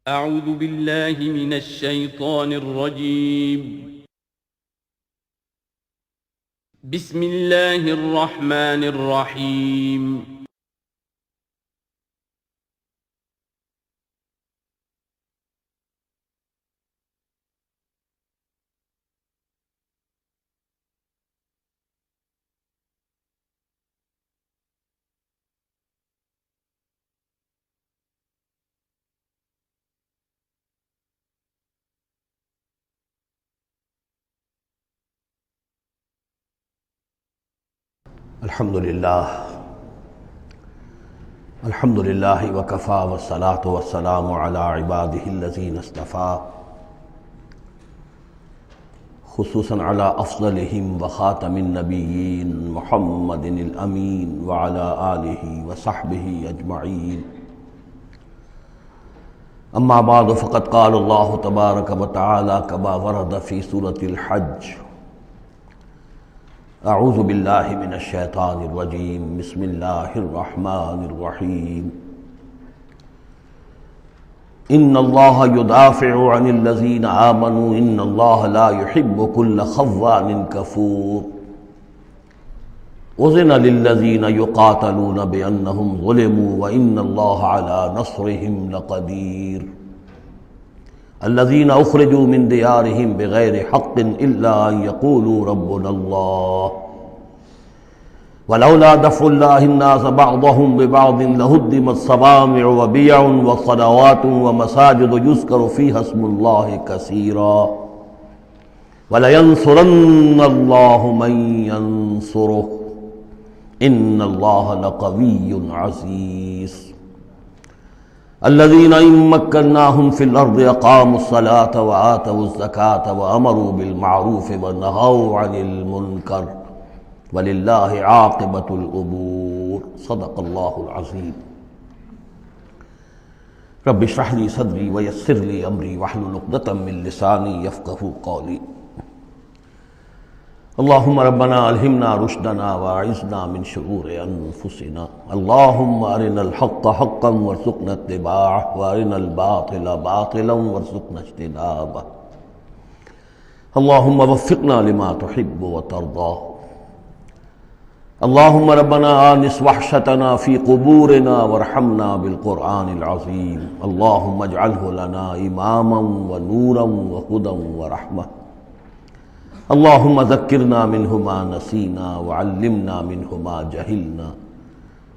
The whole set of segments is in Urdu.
أعوذ بالله من الشيطان الرجيم. بسم الله الرحمن الرحيم. الحمد للہ وکفیٰ والصلاة والسلام علی عباده الذین اصطفیٰ، خصوصاً علی افضلہم وخاتم النبیین محمد الامین وعلی آلہ وصحبہ اجمعین. اما بعد فقد قال اللہ تبارک وتعالی کما ورد فی سورة الحج: اعوذ باللہ من الشیطان الرجیم، بسم اللہ الرحمن الرحیم. ان اللہ یدافع عن الذین آمنوا ان اللہ لا يحب كل خوان کفور. اذن للذین یقاتلون بانہم ظلموا وان اللہ علی نصرہم لقدیر. الذين اخرجوا من ديارهم بغير حق الا ان يقولوا ربنا الله ولولا دفع الله الناس بعضهم ببعض لهدمت صوامع وبيع وصلوات ومساجد يذكر فيها اسم الله كثيرا ولينصرن الله من ينصره ان الله لقوي عزيز. الذين إن مكناهم في الأرض أقاموا الصلاة وآتوا الزكاة وأمروا بالمعروف ونهوا عن المنكر ولله عاقبة الأمور. صدق الله العظيم. رب اشرح لي صدري ويسر لي أمري واحلل عقدة من لساني يفقهوا قولي. اللهم ربنا الہمنا رشدنا واعذنا من شرور انفسنا. اللهم ارنا الحق حقا وارزقنا اتباعه وارنا الباطل باطلا وارزقنا اجتنابه. اللهم وفقنا لما تحب وترضى. اللهم ربنا آنس وحشتنا في قبورنا وارحمنا بالقرآن العظيم. اللهم اجعله لنا إماما ونورا وهدى ورحمة. اللهم ذكرنا منه ما نسينا وعلمنا منه ما جهلنا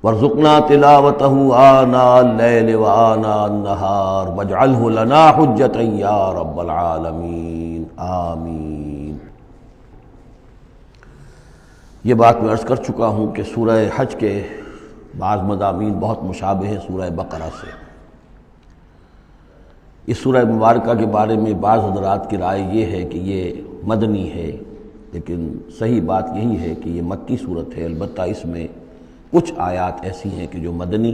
وارزقنا تلاوته آناء الليل وآناء النهار واجعله لنا حجة يا رب العالمين آمین. یہ بات میں عرض کر چکا ہوں کہ سورہ حج کے بعض مضامین بہت مشابہ ہیں سورہ بقرہ سے. اس سورہ مبارکہ کے بارے میں بعض حضرات کی رائے یہ ہے کہ یہ مدنی ہے، لیکن صحیح بات یہی ہے کہ یہ مکی صورت ہے. البتہ اس میں کچھ آیات ایسی ہیں کہ جو مدنی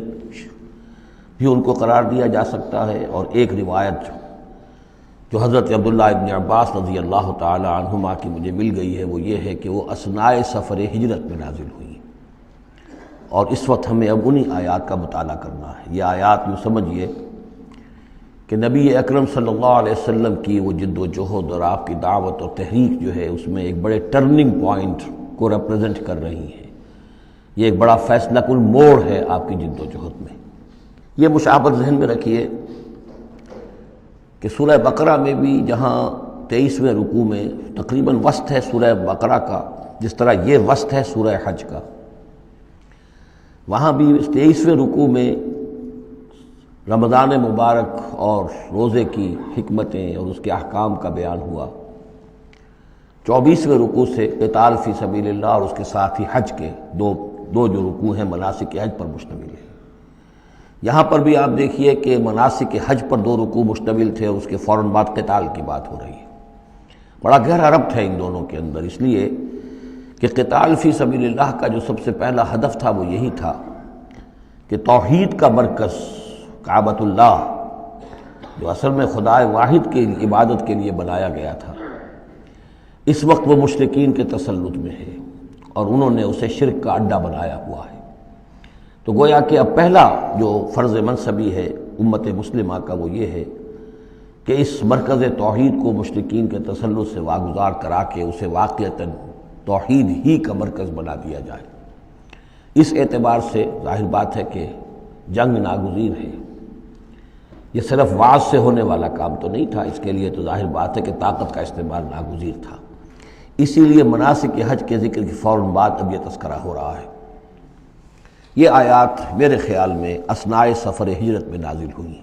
بھی ان کو قرار دیا جا سکتا ہے، اور ایک روایت جو حضرت عبداللہ ابن عباس رضی اللہ تعالی عنہما کی مجھے مل گئی ہے وہ یہ ہے کہ وہ اثناء سفر ہجرت میں نازل ہوئی، اور اس وقت ہمیں اب انہی آیات کا مطالعہ کرنا ہے. یہ آیات یوں سمجھیے کہ نبی اکرم صلی اللہ علیہ وسلم کی وہ جد و جہد اور آپ کی دعوت اور تحریک جو ہے اس میں ایک بڑے ٹرننگ پوائنٹ کو ریپرزنٹ کر رہی ہیں. یہ ایک بڑا فیصلہ کن موڑ ہے آپ کی جد و جہد میں. یہ مشابہت ذہن میں رکھیے کہ سورہ بقرہ میں بھی جہاں 23ویں رکوع میں تقریباً وسط ہے سورہ بقرہ کا، جس طرح یہ وسط ہے سورہ حج کا، وہاں بھی 23ویں رکوع میں رمضان مبارک اور روزے کی حکمتیں اور اس کے احکام کا بیان ہوا. 24ویں رکوع سے قتال فی سبیل اللہ اور اس کے ساتھ ہی حج کے دو جو رکوع ہیں مناسک حج پر مشتمل ہیں. یہاں پر بھی آپ دیکھیے کہ مناسک حج پر 2 رکوع مشتمل تھے اور اس کے فوراً بعد قتال کی بات ہو رہی ہے. بڑا گہرا ربط ہے ان دونوں کے اندر، اس لیے کہ قتال فی سبیل اللہ کا جو سب سے پہلا ہدف تھا وہ یہی تھا کہ توحید کا مرکز کعبۃ اللہ، جو اصل میں خدا واحد کی عبادت کے لیے بنایا گیا تھا، اس وقت وہ مشرکین کے تسلط میں ہے اور انہوں نے اسے شرک کا اڈا بنایا ہوا ہے. تو گویا کہ اب پہلا جو فرض منصبی ہے امت مسلمہ کا وہ یہ ہے کہ اس مرکز توحید کو مشرکین کے تسلط سے واگزار کرا کے اسے واقعتاً توحید ہی کا مرکز بنا دیا جائے۔ اس اعتبار سے ظاہر بات ہے کہ جنگ ناگزیر ہے۔ یہ صرف واعظ سے ہونے والا کام تو نہیں تھا، اس کے لیے تو ظاہر بات ہے کہ طاقت کا استعمال ناگزیر تھا۔ اسی لیے مناسک حج کے ذکر کی فوراً بعد اب یہ تذکرہ ہو رہا ہے۔ یہ آیات میرے خیال میں اثناء سفر ہجرت میں نازل ہوئی۔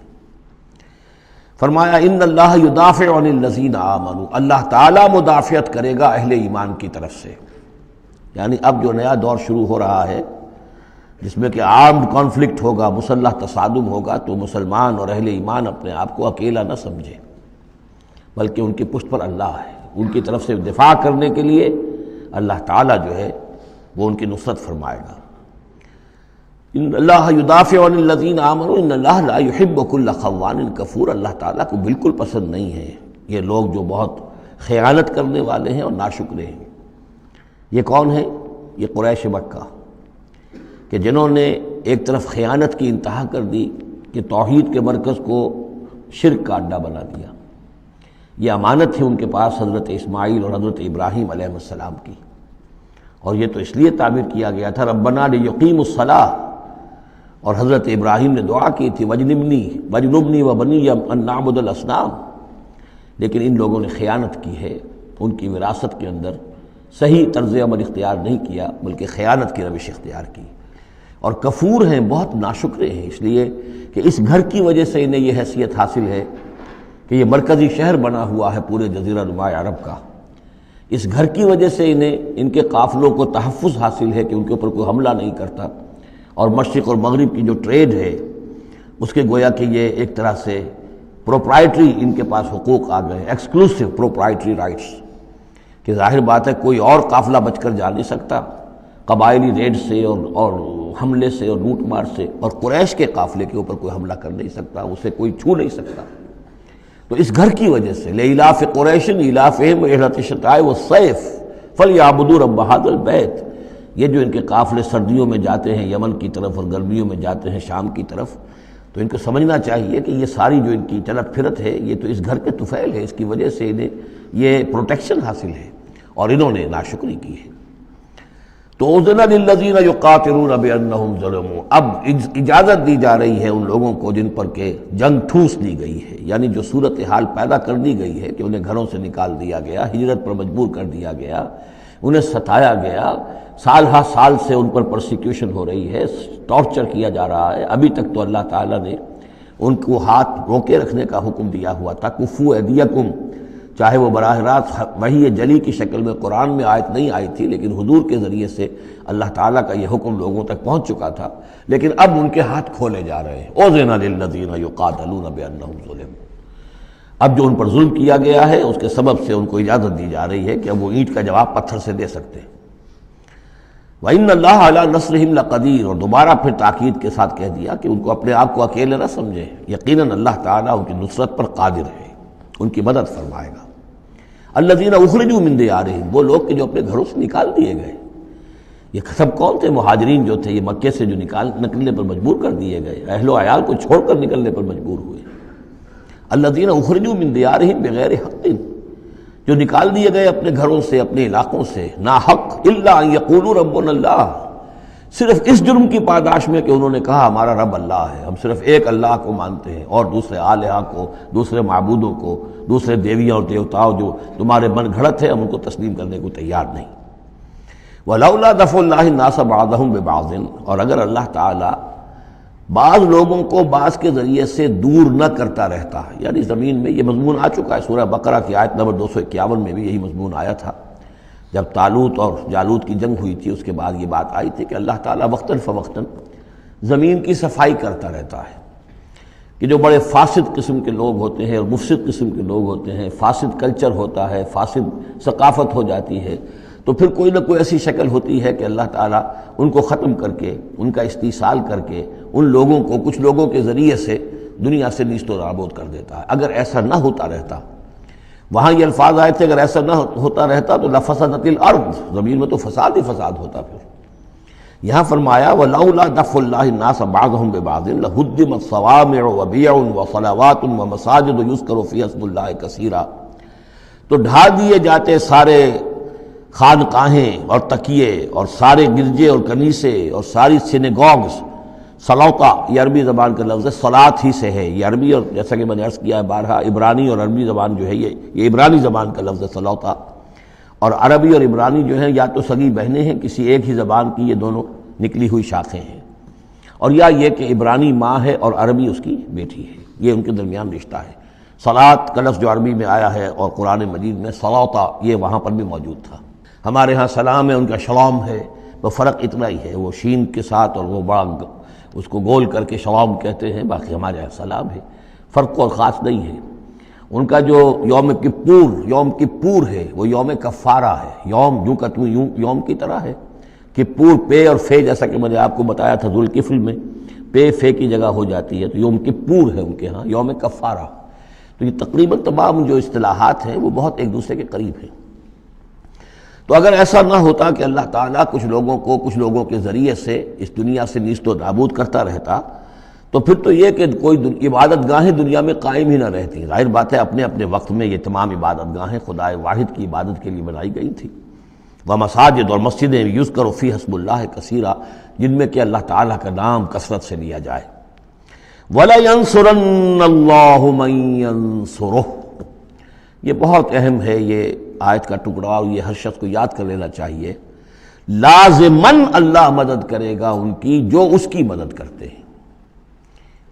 فرمایا ان اللہ یدافع عن الذین آمنوا، اللہ تعالیٰ مدافعت کرے گا اہل ایمان کی طرف سے۔ یعنی اب جو نیا دور شروع ہو رہا ہے جس میں کہ آرمڈ کانفلکٹ ہوگا، مسلح تصادم ہوگا، تو مسلمان اور اہل ایمان اپنے آپ کو اکیلا نہ سمجھے، بلکہ ان کی پشت پر اللہ ہے۔ ان کی طرف سے دفاع کرنے کے لیے اللہ تعالیٰ جو ہے وہ ان کی نصرت فرمائے گا۔ ان اللہ یدافع عن الذین آمنوا ان اللہ لا یحب کل خوان کفور، اللہ تعالیٰ کو بالکل پسند نہیں ہے یہ لوگ جو بہت خیانت کرنے والے ہیں اور ناشکرے ہیں۔ یہ کون ہیں؟ یہ قریش مکہ، کہ جنہوں نے ایک طرف خیانت کی انتہا کر دی کہ توحید کے مرکز کو شرک کا اڈا بنا دیا۔ یہ امانت ہے ان کے پاس حضرت اسماعیل اور حضرت ابراہیم علیہ السلام کی، اور یہ تو اس لیے تعبیر کیا گیا تھا ربنا لیقیموا الصلاۃ، اور حضرت ابراہیم نے دعا کی تھی وجنبنی وبنی ان نعبد الاصنام، لیکن ان لوگوں نے خیانت کی ہے، ان کی وراثت کے اندر صحیح طرز عمل اختیار نہیں کیا بلکہ خیانت کی روش اختیار کی، اور کفور ہیں، بہت ناشکرے ہیں، اس لیے کہ اس گھر کی وجہ سے انہیں یہ حیثیت حاصل ہے کہ یہ مرکزی شہر بنا ہوا ہے پورے جزیرہ نما عرب کا۔ اس گھر کی وجہ سے انہیں ان کے قافلوں کو تحفظ حاصل ہے کہ ان کے اوپر کوئی حملہ نہیں کرتا، اور مشرق اور مغرب کی جو ٹریڈ ہے اس کے گویا کہ یہ ایک طرح سے پروپرائٹری ان کے پاس حقوق آ گئے، ایکسکلوسیو پروپرائٹری رائٹس، کہ ظاہر بات ہے کوئی اور قافلہ بچ کر جا نہیں سکتا قبائلی ریڈ سے اور حملے سے اور لوٹ مار سے، اور قریش کے قافلے کے اوپر کوئی حملہ کر نہیں سکتا، اسے کوئی چھو نہیں سکتا۔ تو اس گھر کی وجہ سے لإلاف قریش إِلَافِهِمْ رِحْلَةَ الشِّتَاءِ وَالصَّيْفِ فَلْيَعْبُدُوا رَبَّ هَذَا الْبَيْتِ، یہ جو ان کے قافلے سردیوں میں جاتے ہیں یمن کی طرف اور گرمیوں میں جاتے ہیں شام کی طرف، تو ان کو سمجھنا چاہیے کہ یہ ساری جو ان کی چلت پھرت ہے یہ تو اس گھر کے طفیل ہے، اس کی وجہ سے انہیں یہ پروٹیکشن حاصل ہے، اور انہوں نے ناشکری کی ہے۔ تو اذن للذین یقاتلون بانہم ظلموا، اب اجازت دی جا رہی ہے ان لوگوں کو جن پر کہ جنگ ٹھوس دی گئی ہے، یعنی جو صورتحال پیدا کر دی گئی ہے کہ انہیں گھروں سے نکال دیا گیا، ہجرت پر مجبور کر دیا گیا، انہیں ستایا گیا، سال ہا سال سے ان پر پرسیکیوشن ہو رہی ہے، ٹارچر کیا جا رہا ہے۔ ابھی تک تو اللہ تعالیٰ نے ان کو ہاتھ روکے رکھنے کا حکم دیا ہوا تھا، کفوا ایدیکم، چاہے وہ براہ راست وحی جلی کی شکل میں قرآن میں آیت نہیں آئی تھی، لیکن حضور کے ذریعے سے اللہ تعالیٰ کا یہ حکم لوگوں تک پہنچ چکا تھا، لیکن اب ان کے ہاتھ کھولے جا رہے ہیں۔ اذن للذین یقاتلون بانہم ظلموا، اب جو ان پر ظلم کیا گیا ہے اس کے سبب سے ان کو اجازت دی جا رہی ہے کہ اب وہ اینٹ کا جواب پتھر سے دے سکتے ہیں۔ وَإِنَّ اللَّهَ عَلَىٰ نَصْرِهِمْ لَقَدِيرٌ، اور دوبارہ پھر تاکید کے ساتھ کہہ دیا کہ ان کو اپنے آپ کو اکیلے نہ سمجھے، یقیناً اللہ تعالیٰ ان کی نصرت پر قادر ہے، ان کی مدد فرمائے گا۔ الذین اخرجوا من دیارہم، وہ لوگ کہ جو اپنے گھروں سے نکال دیے گئے۔ یہ سب کون تھے؟ مہاجرین جو تھے، یہ مکے سے جو نکلنے پر مجبور کر دیے گئے، اہل و عیال کو چھوڑ کر نکلنے پر مجبور ہوئے۔ الذین اخرجوا من دیارہم بغیر حق، جو نکال دیے گئے اپنے گھروں سے، اپنے علاقوں سے نا حق، الا ان یقولوا ربنا اللہ، صرف اس جرم کی پاداش میں کہ انہوں نے کہا ہمارا رب اللہ ہے، ہم صرف ایک اللہ کو مانتے ہیں اور دوسرے آلہہ کو، دوسرے معبودوں کو، دوسرے دیویوں اور دیوتاؤں جو تمہارے من گھڑت ہے ہم ان کو تسلیم کرنے کو تیار نہیں۔ وَلَوْلَا دَفْعُ اللَّهِ النَّاسَ بَعْضَهُمْ بِبَعْضٍ، اور اگر اللہ تعالیٰ بعض لوگوں کو بعض کے ذریعے سے دور نہ کرتا رہتا، یعنی زمین میں یہ مضمون آ چکا ہے، سورہ بقرہ کی آیت نمبر 251 میں بھی یہی مضمون آیا تھا، جب طالوت اور جالوت کی جنگ ہوئی تھی اس کے بعد یہ بات آئی تھی کہ اللہ تعالیٰ وقتاً فوقتاً زمین کی صفائی کرتا رہتا ہے، کہ جو بڑے فاسد قسم کے لوگ ہوتے ہیں اور مفسد قسم کے لوگ ہوتے ہیں، فاسد کلچر ہوتا ہے، فاسد ثقافت ہو جاتی ہے، تو پھر کوئی نہ کوئی ایسی شکل ہوتی ہے کہ اللہ تعالیٰ ان کو ختم کر کے، ان کا استیصال کر کے، ان لوگوں کو کچھ لوگوں کے ذریعے سے دنیا سے نیست و نابود کر دیتا ہے۔ اگر ایسا نہ ہوتا رہتا، وہاں یہ الفاظ آئے تھے، اگر ایسا نہ ہوتا رہتا تو لفسدت الارض، زمین میں تو فساد ہی فساد ہوتا پھر، یہاں فرمایا وَلَوْلَا دَفْعُ اللَّهِ النَّاسَ بَعْضَهُم بِبَعْضٍ لَهُدِّمَتْ صَوَامِعُ وَبِيَعٌ وَصَلَوَاتٌ وَمَسَاجِدُ يُذْكَرُ فِيهَا اسْمُ اللَّهِ كَثِيرًا، تو ڈھا دیے جاتے سارے خانقاہیں اور تکیے اور سارے گرجے اور کنیسے اور ساری سینیگوگز۔ صلوتا یہ عربی زبان کا لفظ ہے، صلات ہی سے ہے یہ عربی، اور جیسا کہ میں نے عرض کیا ہے بارہا عبرانی اور عربی زبان جو ہے یہ عبرانی زبان کا لفظ ہے صلوتا، اور عربی اور عبرانی جو ہیں یا تو سگی بہنیں ہیں کسی ایک ہی زبان کی، یہ دونوں نکلی ہوئی شاخیں ہیں، اور یا یہ کہ عبرانی ماں ہے اور عربی اس کی بیٹی ہے، یہ ان کے درمیان رشتہ ہے۔ صلات کا لفظ جو عربی میں آیا ہے اور قرآن مجید میں صلوتا یہ وہاں پر بھی موجود تھا۔ ہمارے ہاں سلام ہے، ان کا شلام ہے، وہ فرق اتنا ہی ہے، وہ شین کے ساتھ اور وہ بڑا اس کو گول کر کے شلام کہتے ہیں، باقی ہمارے یہاں سلام ہے، فرق اور خاص نہیں ہے۔ ان کا جو یوم کپور ہے وہ یوم کفارہ ہے، یوم یوم کی طرح ہے، کپور پے اور فے، جیسا کہ میں نے آپ کو بتایا تھا ذوالکفل میں پے فے کی جگہ ہو جاتی ہے، تو یوم کپور ہے ان کے ہاں، یوم کفارہ۔ تو یہ تقریباً تمام جو اصطلاحات ہیں وہ بہت ایک دوسرے کے قریب ہیں۔ تو اگر ایسا نہ ہوتا کہ اللہ تعالیٰ کچھ لوگوں کے ذریعے سے اس دنیا سے نیست و نابود کرتا رہتا، تو پھر تو یہ کہ کوئی عبادت گاہیں دنیا میں قائم ہی نہ رہتی۔ ظاہر بات ہے اپنے اپنے وقت میں یہ تمام عبادت گاہیں خدائے واحد کی عبادت کے لیے بنائی گئی تھیں، وہ مساجد اور مسجدیں یذکر فیہا اسم اللہ کثیرا، جن میں کہ اللہ تعالیٰ کا نام کثرت سے لیا جائے۔ وَلَيَنصُرَنَّ اللَّهُ مَن يَنصُرُهُ، یہ بہت اہم ہے، یہ آیت کا ٹکڑا، اور یہ ہر شخص کو یاد کر لینا چاہیے۔ لازماً اللہ مدد کرے گا ان کی جو اس کی مدد کرتے ہیں،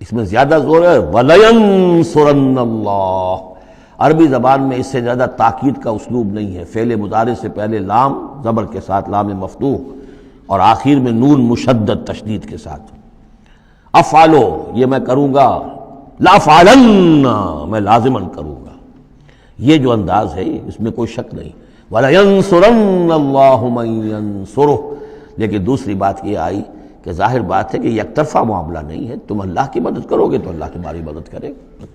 اس میں زیادہ زور ہے وَلَيَنصُرَنَّ اللَّهُ۔ عربی زبان میں اس سے زیادہ تاکید کا اسلوب نہیں ہے، فعل مضارع سے پہلے لام زبر کے ساتھ، لام مفتوح، اور آخر میں نون مشدد تشدید کے ساتھ۔ افعلو یہ میں کروں گا، لافعلن میں لازماً کروں گا، یہ جو انداز ہے اس میں کوئی شک نہیں۔ وَلَيَنصُرَنَّ اللَّهُ مَن يَنصُرُهُ، لیکن دوسری بات یہ آئی کہ ظاہر بات ہے کہ یک طرفہ معاملہ نہیں ہے، تم اللہ کی مدد کرو گے تو اللہ تمہاری مدد کرے گا۔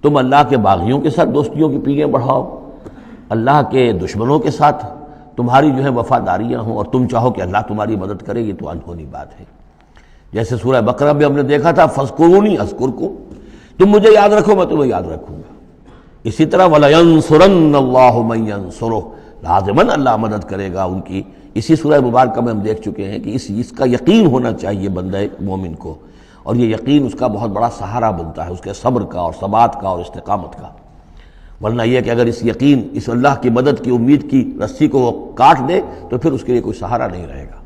تم اللہ کے باغیوں کے ساتھ دوستیوں کی پیلیں بڑھاؤ، اللہ کے دشمنوں کے ساتھ تمہاری جو ہے وفاداریاں ہوں، اور تم چاہو کہ اللہ تمہاری مدد کرے، یہ تو انہونی بات ہے۔ جیسے سورہ بقرہ میں ہم نے دیکھا تھا فاذکرونی اذکرکم، تم مجھے یاد رکھو میں تمہیں یاد رکھوں گا۔ اسی طرح وَلَيَنصُرَنَّ اللَّهُ مَن يَنصُرُهُ، لازماً اللہ مدد کرے گا ان کی۔ اسی سورہ مبارکہ میں ہم دیکھ چکے ہیں کہ اس کا یقین ہونا چاہیے بندہ مومن کو، اور یہ یقین اس کا بہت بڑا سہارا بنتا ہے، اس کے صبر کا اور ثبات کا اور استقامت کا۔ ورنہ یہ کہ اگر اس یقین، اس اللہ کی مدد کی امید کی رسی کو وہ کاٹ دے تو پھر اس کے لیے کوئی سہارا نہیں رہے گا۔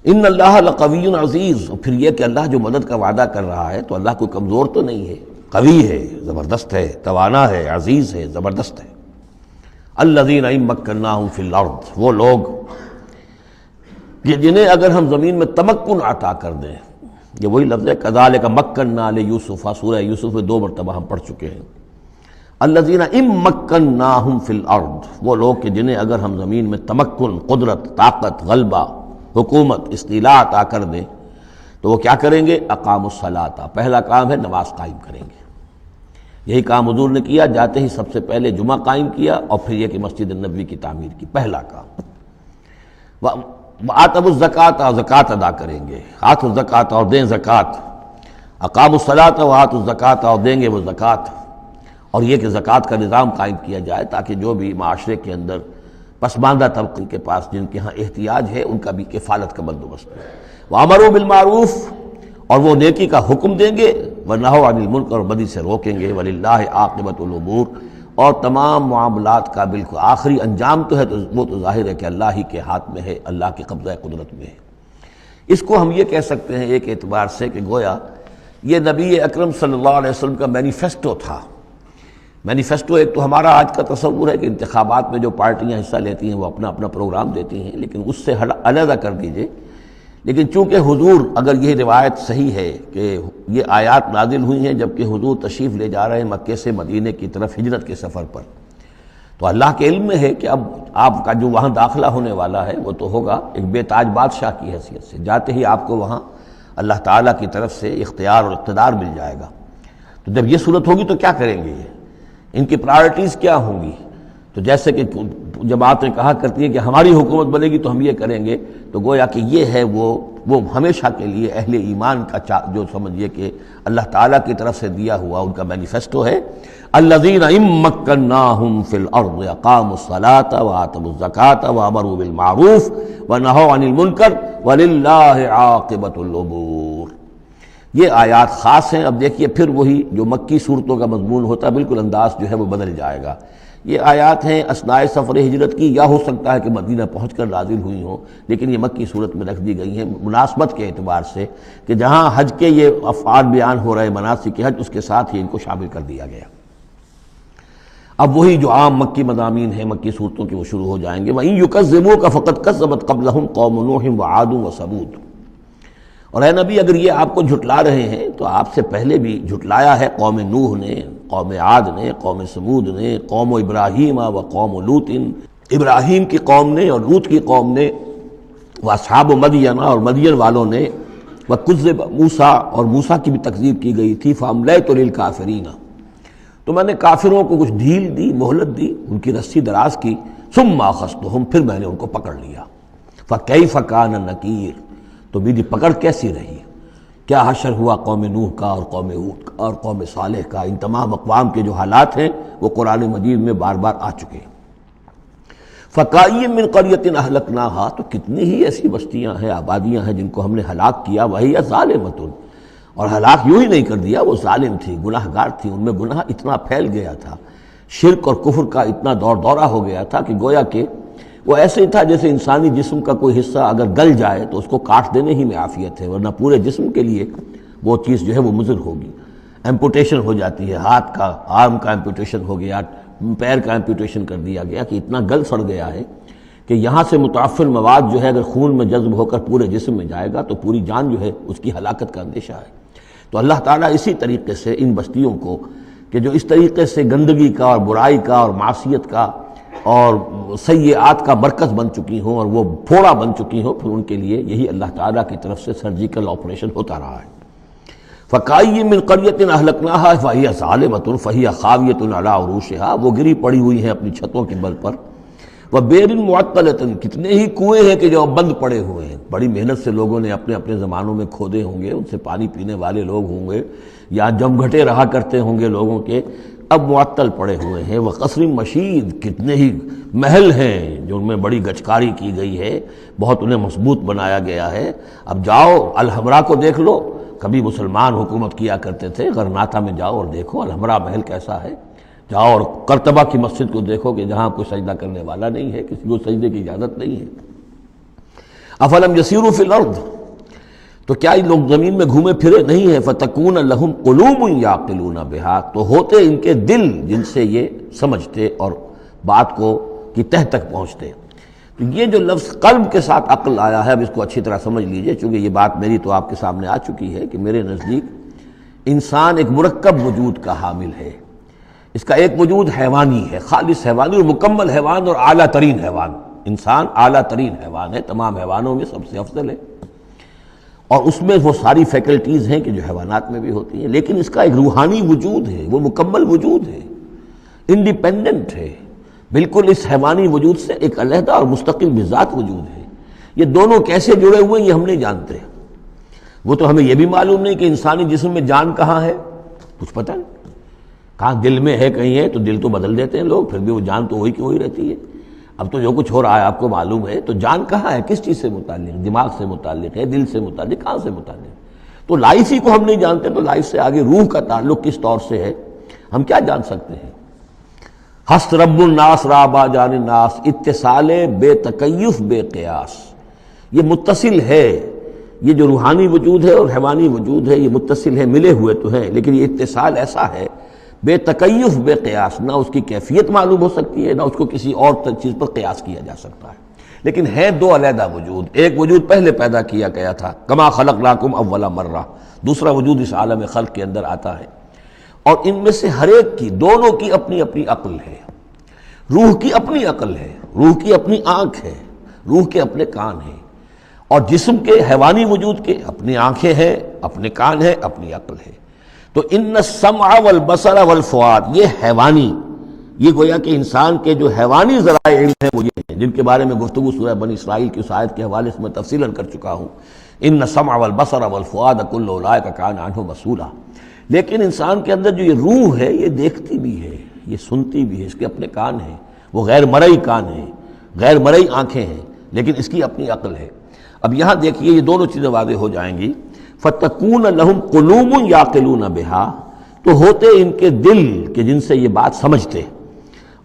ان اللہ لقوی عزیز، اور پھر یہ کہ اللہ جو مدد کا وعدہ کر رہا ہے تو اللہ کوئی کمزور تو نہیں ہے، قوی ہے، زبردست ہے، توانا ہے، عزیز ہے، زبردست ہے۔ الذین ان مکناہم فی الارض، وہ لوگ کہ جنہیں اگر ہم زمین میں تمکن عطا کر دیں، یہ وہی لفظ ہے کذالک مکننا لیوسف، سورہ یوسف میں 2 مرتبہ ہم پڑھ چکے ہیں۔ الذین ان مکناہم فی الارض، وہ لوگ کہ جنہیں اگر ہم زمین میں تمکن، قدرت، طاقت، غلبہ، حکومت، استیلاء عطا کر دیں تو وہ کیا کریں گے؟ اقاموا الصلاۃ، پہلا کام ہے نماز قائم کریں گے۔ یہی کام حضور نے کیا، جاتے ہی سب سے پہلے جمعہ قائم کیا، اور پھر یہ کہ مسجد نبوی کی تعمیر کی، پہلا کام۔ وآتوا الزکوٰۃ، زکوٰۃ ادا کریں گے، آتوا الزکوٰۃ اور دیں زکوٰۃ، اقاموا الصلاۃ وآتوا الزکوٰۃ اور دیں گے وہ زکوٰۃ، اور یہ کہ زکوٰۃ کا نظام قائم کیا جائے تاکہ جو بھی معاشرے کے اندر پسماندہ طبقے کے پاس جن کے ہاں احتیاج ہے ان کا بھی کفالت کا بندوبست ہو۔ وَأَمَرُوا بِالْمَعْرُوفِ، اور وہ نیکی کا حکم دیں گے، وَنَہَوْا عَنِ الْمُنکَرِ، اور بدی سے روکیں گے، وَلِلَّهِ عَاقِبَةُ الْأُمُورِ، اور تمام معاملات کا بالکل آخری انجام تو ہے تو وہ تو ظاہر ہے کہ اللہ ہی کے ہاتھ میں ہے، اللہ کے قبضہ قدرت میں ہے۔ اس کو ہم یہ کہہ سکتے ہیں ایک اعتبار سے کہ گویا یہ نبی اکرم صلی اللہ علیہ وسلم کا مینیفیسٹو تھا۔ مینیفیسٹو ایک تو ہمارا آج کا تصور ہے کہ انتخابات میں جو پارٹیاں حصہ لیتی ہیں وہ اپنا اپنا پروگرام دیتی ہیں، لیکن اس سے علیحدہ کر دیجئے۔ لیکن چونکہ حضور، اگر یہ روایت صحیح ہے کہ یہ آیات نازل ہوئی ہیں جبکہ حضور تشریف لے جا رہے ہیں مکے سے مدینے کی طرف ہجرت کے سفر پر، تو اللہ کے علم میں ہے کہ اب آپ کا جو وہاں داخلہ ہونے والا ہے وہ تو ہوگا ایک بے تاج بادشاہ کی حیثیت سے، جاتے ہی آپ کو وہاں اللہ تعالیٰ کی طرف سے اختیار اور اقتدار مل جائے گا۔ تو جب یہ صورت ہوگی تو کیا کریں گے؟ یہ ان کی پرائرٹیز کیا ہوں گی؟ تو جیسے کہ جماعتیں کہا کرتی ہیں کہ ہماری حکومت بنے گی تو ہم یہ کریں گے، تو گویا کہ یہ ہے وہ ہمیشہ کے لیے اہل ایمان کا جو سمجھیے کہ اللہ تعالیٰ کی طرف سے دیا ہوا ان کا مینیفیسٹو ہے، الذین ان مکناہم فی الارض اقاموا الصلاۃ وآتوا الزکاۃ وامروا بالمعروف ونہوا عن المنکر وللہ عاقبۃ الامور۔ یہ آیات خاص ہیں۔ اب دیکھیے پھر وہی جو مکی صورتوں کا مضمون ہوتا ہے بالکل انداز جو ہے وہ بدل جائے گا۔ یہ آیات ہیں اثناء سفر ہجرت کی، یا ہو سکتا ہے کہ مدینہ پہنچ کر نازل ہوئی ہوں، لیکن یہ مکی صورت میں رکھ دی گئی ہیں مناسبت کے اعتبار سے کہ جہاں حج کے یہ افعال بیان ہو رہے مناسک حج، اس کے ساتھ ہی ان کو شامل کر دیا گیا۔ اب وہی جو عام مکی مضامین ہیں مکی صورتوں کے وہ شروع ہو جائیں گے۔ وَإِن يُكَذِّبُوكَ فَقَدْ كَذَّبَتْ قَبْلَهُمْ قَوْمُ نُوحٍ وَعَادٌ وَثَمُودُ۔ اور اے نبی اگر یہ آپ کو جھٹلا رہے ہیں تو آپ سے پہلے بھی جھٹلایا ہے قوم نوح نے، قوم عاد نے، قوم سمود نے، قوم ابراہیم و قوم لوط، ابراہیم کی قوم نے اور لوط کی قوم نے، واصحاب مدین اور مدین والوں نے، وکذب موسیٰ اور موسیٰ کی بھی تکذیب کی گئی تھی، فاملیت للکافرین، تو میں نے کافروں کو کچھ ڈھیل دی، مہلت دی، ان کی رسی دراز کی، ثم اخذتہم، پھر میں نے ان کو پکڑ لیا، فکیف کان نکیر، تو میری پکڑ کیسی رہی، کیا حشر ہوا قوم نوح کا اور قوم ہود کا اور قوم صالح کا۔ ان تمام اقوام کے جو حالات ہیں وہ قرآن مجید میں بار بار آ چکے ہیں۔ فَكَأَيٍّ مِّن قَرْيَةٍ أَهْلَكْنَاهَا، تو کتنی ہی ایسی بستیاں ہیں، آبادیاں ہیں جن کو ہم نے ہلاک کیا، وَهِيَ ظَالِمَةٌ، اور ہلاک یوں ہی نہیں کر دیا، وہ ظالم تھی، گناہ گار تھی، ان میں گناہ اتنا پھیل گیا تھا، شرک اور کفر کا اتنا دورہ ہو گیا تھا کہ گویا کہ وہ ایسے ہی تھا جیسے انسانی جسم کا کوئی حصہ اگر گل جائے تو اس کو کاٹ دینے ہی میں عافیت ہے، ورنہ پورے جسم کے لیے وہ چیز جو ہے وہ مضر ہوگی۔ ایمپوٹیشن ہو جاتی ہے، ہاتھ کا، آرم کا ایمپوٹیشن ہو گیا، پیر کا ایمپوٹیشن کر دیا گیا کہ اتنا گل سڑ گیا ہے کہ یہاں سے متعفن مواد جو ہے اگر خون میں جذب ہو کر پورے جسم میں جائے گا تو پوری جان جو ہے اس کی ہلاکت کا اندیشہ ہے۔ تو اللہ تعالیٰ اسی طریقے سے ان بستیوں کو کہ جو اس طریقے سے گندگی کا اور برائی کا اور معصیت کا اور سیئات کا مرکز بن چکی ہوں اور وہ پھوڑا بن چکی ہوں، پھر ان کے لیے یہی اللہ تعالیٰ کی طرف سے سرجیکل آپریشن ہوتا رہا ہے۔ فَكَأَيٍّ مِّن قَرْيَةٍ أَهْلَكْنَاهَا فَهِيَ ظَالِمَةٌ فَهِيَ خَاوِيَةٌ عَلَىٰ عُرُوشِهَا، وہ گری پڑی ہوئی ہیں اپنی چھتوں کے بل پر۔ وَبِئْرٍ مُعَطَّلَةٍ، کتنے ہی کنویں ہیں کہ جو بند پڑے ہوئے ہیں، بڑی محنت سے لوگوں نے اپنے اپنے زمانوں میں کھودے ہوں گے، ان سے پانی پینے والے لوگ ہوں گے یا جمگھٹے رہا کرتے ہوں گے لوگوں کے، اب معطل پڑے ہوئے ہیں۔ وقصر مشید، کتنے ہی محل ہیں جو ان میں بڑی گچکاری کی گئی ہے، بہت انہیں مضبوط بنایا گیا ہے۔ اب جاؤ الحمرا کو دیکھ لو، کبھی مسلمان حکومت کیا کرتے تھے، غرناطہ میں جاؤ اور دیکھو الحمرا محل کیسا ہے، جاؤ اور قرطبہ کی مسجد کو دیکھو کہ جہاں کوئی سجدہ کرنے والا نہیں ہے، کسی کو سجدے کی اجازت نہیں ہے۔ افلم یسیروا فی الارض، تو کیا یہ لوگ زمین میں گھومے پھرے نہیں ہیں، فتکون لہم قلوب یعقلون بہا، تو ہوتے ان کے دل جن سے یہ سمجھتے اور بات کو کی تہ تک پہنچتے۔ تو یہ جو لفظ قلب کے ساتھ عقل آیا ہے، اب اس کو اچھی طرح سمجھ لیجئے، چونکہ یہ بات میری تو آپ کے سامنے آ چکی ہے کہ میرے نزدیک انسان ایک مرکب وجود کا حامل ہے۔ اس کا ایک وجود حیوانی ہے، خالص حیوانی اور مکمل حیوان اور اعلیٰ ترین حیوان۔ انسان اعلیٰ ترین حیوان ہے، تمام حیوانوں میں سب سے افضل ہے، اور اس میں وہ ساری فیکلٹیز ہیں کہ جو حیوانات میں بھی ہوتی ہیں، لیکن اس کا ایک روحانی وجود ہے، وہ مکمل وجود ہے، انڈیپینڈنٹ ہے، بالکل اس حیوانی وجود سے ایک علیحدہ اور مستقل بذات وجود ہے۔ یہ دونوں کیسے جڑے ہوئے ہیں یہ ہم نہیں جانتے۔ وہ تو ہمیں یہ بھی معلوم نہیں کہ انسانی جسم میں جان کہاں ہے، کچھ پتہ نہیں، کہاں دل میں ہے کہیں ہے، تو دل تو بدل دیتے ہیں لوگ، پھر بھی وہ جان تو وہی کی وہی رہتی ہے۔ اب تو جو کچھ ہو رہا ہے آپ کو معلوم ہے، تو جان کہاں ہے، کس چیز سے متعلق، دماغ سے متعلق ہے، دل سے متعلق، کہاں سے متعلق؟ تو لائف ہی کو ہم نہیں جانتے، تو لائف سے آگے روح کا تعلق کس طور سے ہے ہم کیا جان سکتے ہیں؟ ہست رب الناس را با جان الناس، اتصال بے تکیف بے قیاس، یہ متصل ہے، یہ جو روحانی وجود ہے اور حیوانی وجود ہے یہ متصل ہے، ملے ہوئے تو ہیں، لیکن یہ اتصال ایسا ہے بے تکیف بے قیاس، نہ اس کی کیفیت معلوم ہو سکتی ہے، نہ اس کو کسی اور چیز پر قیاس کیا جا سکتا ہے، لیکن ہے دو علیحدہ وجود۔ ایک وجود پہلے پیدا کیا گیا تھا، کما خلقناکم اول مرہ، دوسرا وجود اس عالم خلق کے اندر آتا ہے، اور ان میں سے ہر ایک کی، دونوں کی اپنی اپنی عقل ہے۔ روح کی اپنی عقل ہے، روح کی اپنی آنکھ ہے، روح کے اپنے کان ہیں، اور جسم کے حیوانی وجود کے اپنی آنکھیں ہیں، اپنے کان ہیں، اپنی عقل ہے۔ تو ان السمع والبصر والفؤاد، یہ حیوانی یہ گویا کہ انسان کے جو حیوانی ذرائع علم ہیں وہ یہ ہیں جن کے بارے میں گفتگو سورہ بنی اسرائیل کی اس آیت کے حوالے سے میں تفصیلاً کر چکا ہوں، ان السمع والبصر والفؤاد کل اولئک کان عنہ مسئولا۔ لیکن انسان کے اندر جو یہ روح ہے یہ دیکھتی بھی ہے، یہ سنتی بھی ہے، اس کے اپنے کان ہیں، وہ غیر مرئی کان ہیں، غیر مرئی آنکھیں ہیں، لیکن اس کی اپنی عقل ہے۔ اب یہاں دیکھیے یہ دونوں چیزیں واضح ہو جائیں گی۔ فَتَكُونَ لَهُمْ قُلُوبٌ يَعْقِلُونَ بِهَا، تو ہوتے ان کے دل کہ جن سے یہ بات سمجھتے،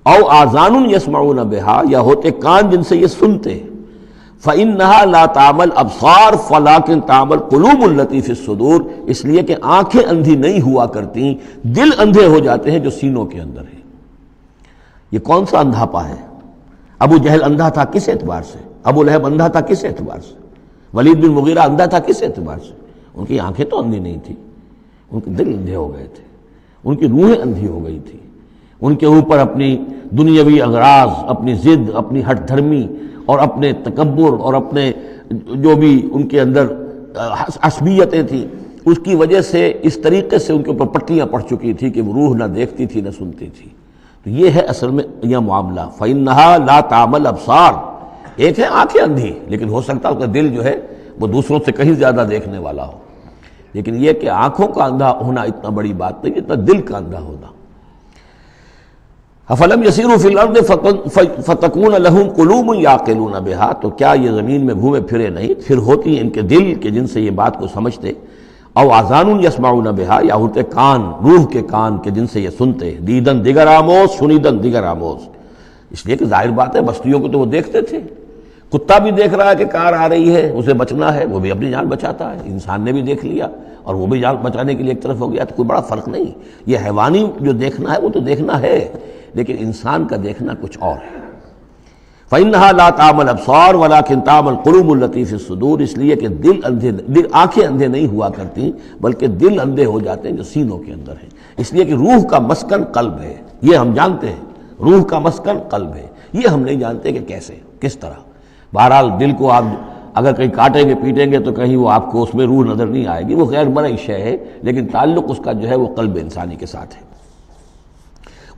او آذان یسمعون بها، یا ہوتے کان جن سے یہ سنتے، فإنها لا تعمل ابصار ولكن تعمل قلوب التي في الصدور، اس لیے کہ آنکھیں اندھی نہیں ہوا کرتی، دل اندھے ہو جاتے ہیں جو سینوں کے اندر ہیں۔ یہ کون سا اندھاپا ہے؟ ابو جہل اندھا تھا کس اعتبار سے؟ ابو لہب اندھا تھا کس اعتبار سے؟ ولید بن مغیرہ اندھا تھا کس اعتبار سے؟ ان کی آنکھیں تو اندھی نہیں تھی، ان کے دل اندھے ہو گئے تھے، ان کی روحیں اندھی ہو گئی تھی، ان کے اوپر اپنی دنیاوی اغراض، اپنی ضد، اپنی ہٹ دھرمی اور اپنے تکبر اور اپنے جو بھی ان کے اندر عصبیتیں تھیں، اس کی وجہ سے اس طریقے سے ان کے اوپر پٹیاں پڑ چکی تھی کہ وہ روح نہ دیکھتی تھی نہ سنتی تھی۔ تو یہ ہے اصل میں یہ معاملہ، فَإِنَّهَا لَا تَعْمَلْ أَبْصَارُ، ایک ہے آنکھیں اندھی، لیکن ہو سکتا ہے اس کا دل جو ہے وہ دوسروں سے کہیں زیادہ دیکھنے والا ہو، لیکن یہ کہ آنکھوں کا اندھا ہونا اتنا بڑی بات نہیں، اتنا دل کا اندھا ہونا۔ افلم یسیروا فی الارض فتکون لہم قلوب یعقلون بہا، تو کیا یہ زمین میں گھومے پھرے نہیں، پھر ہوتی ان کے دل کہ جن سے یہ بات کو سمجھتے، او آذان یسمعون بہا، یا ہوتے کان، روح کے کان کہ جن سے یہ سنتے، دیدن دیگر آموز سنیدن دیگر آموز، اس لیے کہ ظاہر بات ہے بستیوں کو تو وہ دیکھتے تھے، کتا بھی دیکھ رہا ہے کہ کار آ رہی ہے، اسے بچنا ہے، وہ بھی اپنی جان بچاتا ہے، انسان نے بھی دیکھ لیا اور وہ بھی جان بچانے کے لیے ایک طرف ہو گیا، تو کوئی بڑا فرق نہیں۔ یہ حیوانی جو دیکھنا ہے وہ تو دیکھنا ہے، لیکن انسان کا دیکھنا کچھ اور ہے۔ فَإِنَّهَا لَا تَعْمَلْ أَبْصَارُ وَلَكِنْ تَعْمَلْ قُلُوبُ الَّتِي فِي الصُّدُورِ، اس لیے کہ آنکھیں اندھے نہیں ہوا کرتی بلکہ دل اندھے ہو جاتے ہیں جو سینوں کے اندر ہیں، اس لیے کہ روح کا مسکن قلب ہے، یہ ہم جانتے ہیں، روح کا مسکن قلب ہے، یہ ہم نہیں جانتے کہ کیسے، کس طرح۔ بہرحال دل کو آپ اگر کہیں کاٹیں گے پیٹیں گے تو کہیں وہ آپ کو اس میں روح نظر نہیں آئے گی، وہ غیر مرئی شے ہے، لیکن تعلق اس کا جو ہے وہ قلب انسانی کے ساتھ ہے۔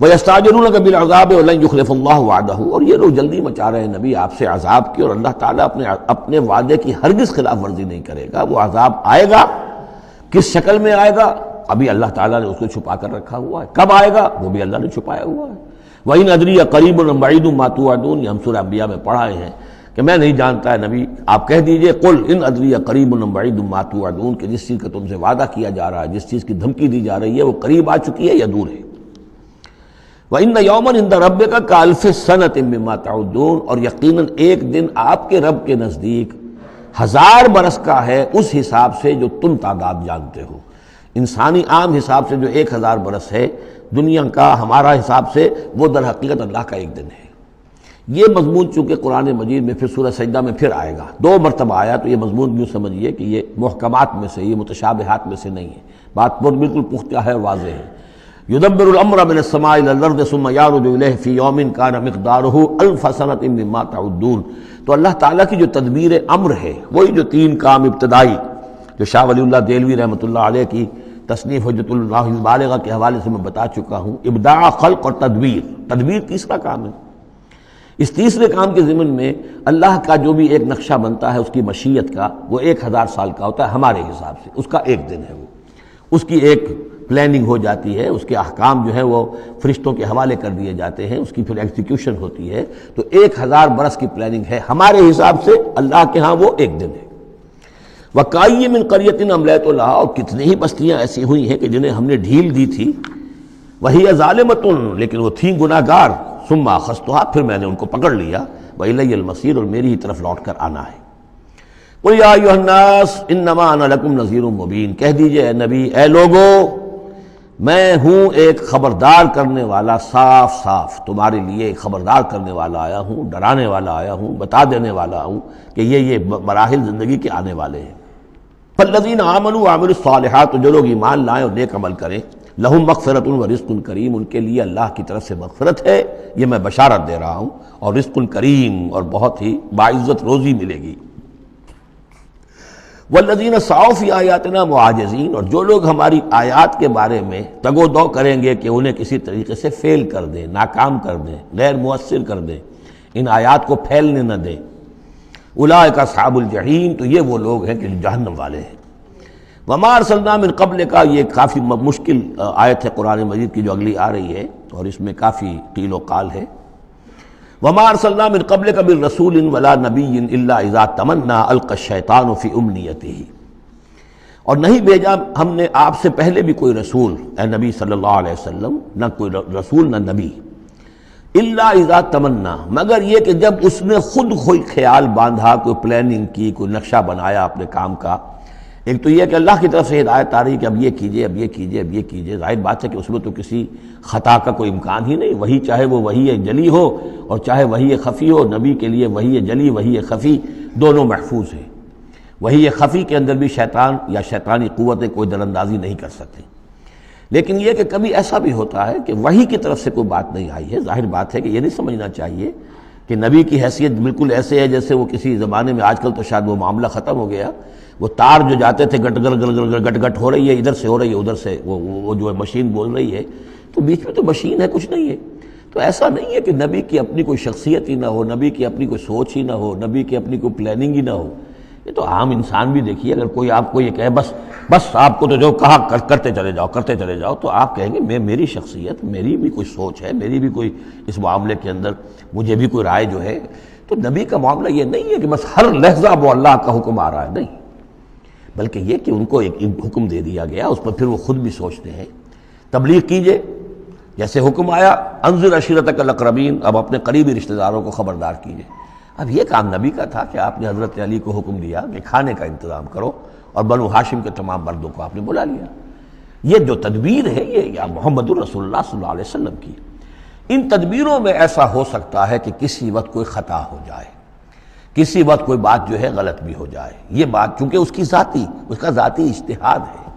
وَيَسْتَعْجِلُونَكَ بِالْعَذَابِ وَلَنْ يُخْلِفَ اللَّهُ وَعْدَهُ، اور یہ لوگ جلدی مچا رہے ہیں نبی آپ سے عذاب کی، اور اللہ تعالیٰ اپنے وعدے کی ہرگز خلاف ورزی نہیں کرے گا۔ وہ عذاب آئے گا، کس شکل میں آئے گا ابھی اللہ تعالیٰ نے اس کو چھپا کر رکھا ہوا ہے، کب آئے گا وہ بھی اللہ نے چھپایا ہوا ہے۔ وَإِنْ أَدْرِيَ قَرِيبٌ أَمْ بَعِيدٌ مَا تُوعَدُونَ، یہ ہم سورہ انبیاء میں پڑھائے ہیں کہ میں نہیں جانتا ہے نبی، آپ کہہ دیجئے قُلْ إِنْ أَدْرِيَ قَرِيبٌ أَمْ بَعِيدٌ مَا تُوعَدُونَ، کہ جس چیز کا تم سے وعدہ کیا جا رہا ہے، جس چیز کی دھمکی دی جا رہی ہے وہ قریب آ چکی ہے یا دور ہے۔ وَإِنَّ يَوْمًا عِندَ رَبِّكَ كَأَلْفِ سَنَةٍ مِّمَّا تَعُدُّونَ، اور یقیناً ایک دن آپ کے رب کے نزدیک 1000 برس کا ہے اس حساب سے جو تم تعداد جانتے ہو۔ انسانی عام حساب سے جو 1000 برس ہے، دنیا کا ہمارا حساب سے وہ در حقیقت اللہ کا ایک دن ہے۔ یہ مضمون چونکہ قرآن مجید میں پھر سورہ سجدہ میں پھر آئے گا، 2 مرتبہ آیا، تو یہ مضمون یوں سمجھیے کہ یہ محکمات میں سے، یہ متشابہات میں سے نہیں ہے، بات بالکل پختہ ہے اور واضح ہے۔ یدبر الامر من السماء الى الارض ثم يعرج الیہ فی یوم کان مقدارہ 1000 سنۃ مما تعدون، تو اللہ تعالیٰ کی جو تدبیر امر ہے، وہی جو 3 کام ابتدائی جو شاہ ولی اللہ دہلوی رحمۃ اللہ علیہ کی تصنیف حجت اللہ البالغہ کے حوالے سے میں بتا چکا ہوں، ابداع، خلق اور تدبیر، تدبیر تیسرا کام ہے۔ اس تیسرے کام کے ضمن میں اللہ کا جو بھی ایک نقشہ بنتا ہے اس کی مشیت کا، وہ 1000 سال کا ہوتا ہے ہمارے حساب سے، اس کا ایک دن ہے، وہ اس کی ایک پلاننگ ہو جاتی ہے، اس کے احکام جو ہیں وہ فرشتوں کے حوالے کر دیے جاتے ہیں، اس کی پھر ایگزیکیوشن ہوتی ہے، تو 1000 برس کی پلاننگ ہے ہمارے حساب سے، اللہ کے ہاں وہ ایک دن ہے۔ وَكَأَيٍّ مِّن قَرْيَةٍ أَمْلَيْتُ لَهَا، اور کتنی ہی بستیاں ایسی ہوئی ہیں کہ جنہیں ہم نے ڈھیل دی تھی، وَهِيَ ظَالِمَةٌ، لیکن وہ تھیں گناہ گار، ثُمَّ أَخَذْتُهَا، پھر میں نے ان کو پکڑ لیا، وَإِلَيَّ الْمَصِيرُ، اور میری ہی طرف لوٹ کر آنا ہے۔ قُلْ يَا أَيُّهَا النَّاسُ إِنَّمَا أَنَا لَكُمْ نَذِيرٌ مُّبِينٌ، کہہ دیجئے اے نبی، اے لوگو، میں ہوں ایک خبردار کرنے والا، صاف صاف تمہارے لیے خبردار کرنے والا آیا ہوں، ڈرانے والا آیا ہوں، بتا دینے والا ہوں کہ یہ مراحل زندگی کے آنے والے ہیں۔ فالذین آمنوا وعملوا الصالحات، جو لوگ ایمان لائیں اور نیک عمل کریں، لہم مغفرۃ ورزق کریم، ان کے لیے اللہ کی طرف سے مغفرت ہے، یہ میں بشارت دے رہا ہوں، اور رزق کریم، اور بہت ہی باعزت روزی ملے گی۔ والذین سعوا فی آیاتنا معاجزین، اور جو لوگ ہماری آیات کے بارے میں تگ و دو کریں گے کہ انہیں کسی طریقے سے فیل کر دیں، ناکام کر دیں، غیر مؤثر کر دیں، ان آیات کو پھیلنے نہ دیں، اولئک اصحاب الجحیم، تو یہ وہ لوگ ہیں کہ جو جہنم والے ہیں۔ وما ارسلنا من قبل کا، یہ کافی مشکل آیت ہے قرآن مجید کی جو اگلی آ رہی ہے، اور اس میں کافی قیل و قال ہے۔ وما ارسلنا من قبلک من رسول ولا نبی الا اذا تمنى القى الشیطان فی امنیتہ، اور نہیں بھیجا ہم نے آپ سے پہلے بھی کوئی رسول، اے نبی صلی اللہ علیہ وسلم، نہ کوئی رسول نہ نبی، الا اذا تمنا، مگر یہ کہ جب اس نے خود کوئی خیال باندھا، کوئی پلاننگ کی، کوئی نقشہ بنایا اپنے کام کا۔ ایک تو یہ کہ اللہ کی طرف سے ہدایت آ رہی کہ اب یہ کیجئے، اب یہ کیجئے، اب یہ کیجئے، ظاہر بات ہے کہ اس میں تو کسی خطا کا کوئی امکان ہی نہیں، وہی چاہے وہ وحی جلی ہو اور چاہے وحی خفی ہو، نبی کے لیے وحی جلی وحی خفی دونوں محفوظ ہیں۔ وحی خفی کے اندر بھی شیطان یا شیطانی قوتیں کوئی در اندازی نہیں کر سکتے، لیکن یہ کہ کبھی ایسا بھی ہوتا ہے کہ وحی کی طرف سے کوئی بات نہیں آئی ہے۔ ظاہر بات ہے کہ یہ نہیں سمجھنا چاہیے کہ نبی کی حیثیت بالکل ایسے ہے جیسے وہ کسی زمانے میں، آج کل تو شاید وہ معاملہ ختم ہو گیا، وہ تار جو جاتے تھے گٹ گٹ گٹ ہو رہی ہے، ادھر سے ہو رہی ہے، ادھر سے وہ جو ہے مشین بول رہی ہے، تو بیچ میں تو مشین ہے، کچھ نہیں ہے۔ تو ایسا نہیں ہے کہ نبی کی اپنی کوئی شخصیت ہی نہ ہو، نبی کی اپنی کوئی سوچ ہی نہ ہو، نبی کی اپنی کوئی پلاننگ ہی نہ ہو۔ یہ تو عام انسان بھی دیکھیے، اگر کوئی آپ کو یہ کہے بس آپ کو تو جو کہا کرتے چلے جاؤ، تو آپ کہیں گے میری شخصیت، میری بھی کوئی سوچ ہے، میری بھی کوئی اس معاملے کے اندر مجھے بھی کوئی رائے جو ہے۔ تو نبی کا معاملہ یہ نہیں ہے کہ بس ہر لحظہ وہ اللہ کا حکم آ رہا ہے، نہیں، بلکہ یہ کہ ان کو ایک حکم دے دیا گیا، اس پر پھر وہ خود بھی سوچتے ہیں۔ تبلیغ کیجئے، جیسے حکم آیا انذر عشیرتک الاقربین، اب اپنے قریبی رشتہ داروں کو خبردار کیجئے۔ اب یہ کام نبی کا تھا کہ آپ نے حضرت علی کو حکم دیا کہ کھانے کا انتظام کرو، اور بنو ہاشم کے تمام مردوں کو آپ نے بلا لیا۔ یہ جو تدبیر ہے یہ یا محمد الرسول اللہ صلی اللہ علیہ وسلم کی، ان تدبیروں میں ایسا ہو سکتا ہے کہ کسی وقت کوئی خطا ہو جائے، کسی وقت کوئی بات جو ہے غلط بھی ہو جائے۔ یہ بات چونکہ اس کا ذاتی اجتہاد ہے،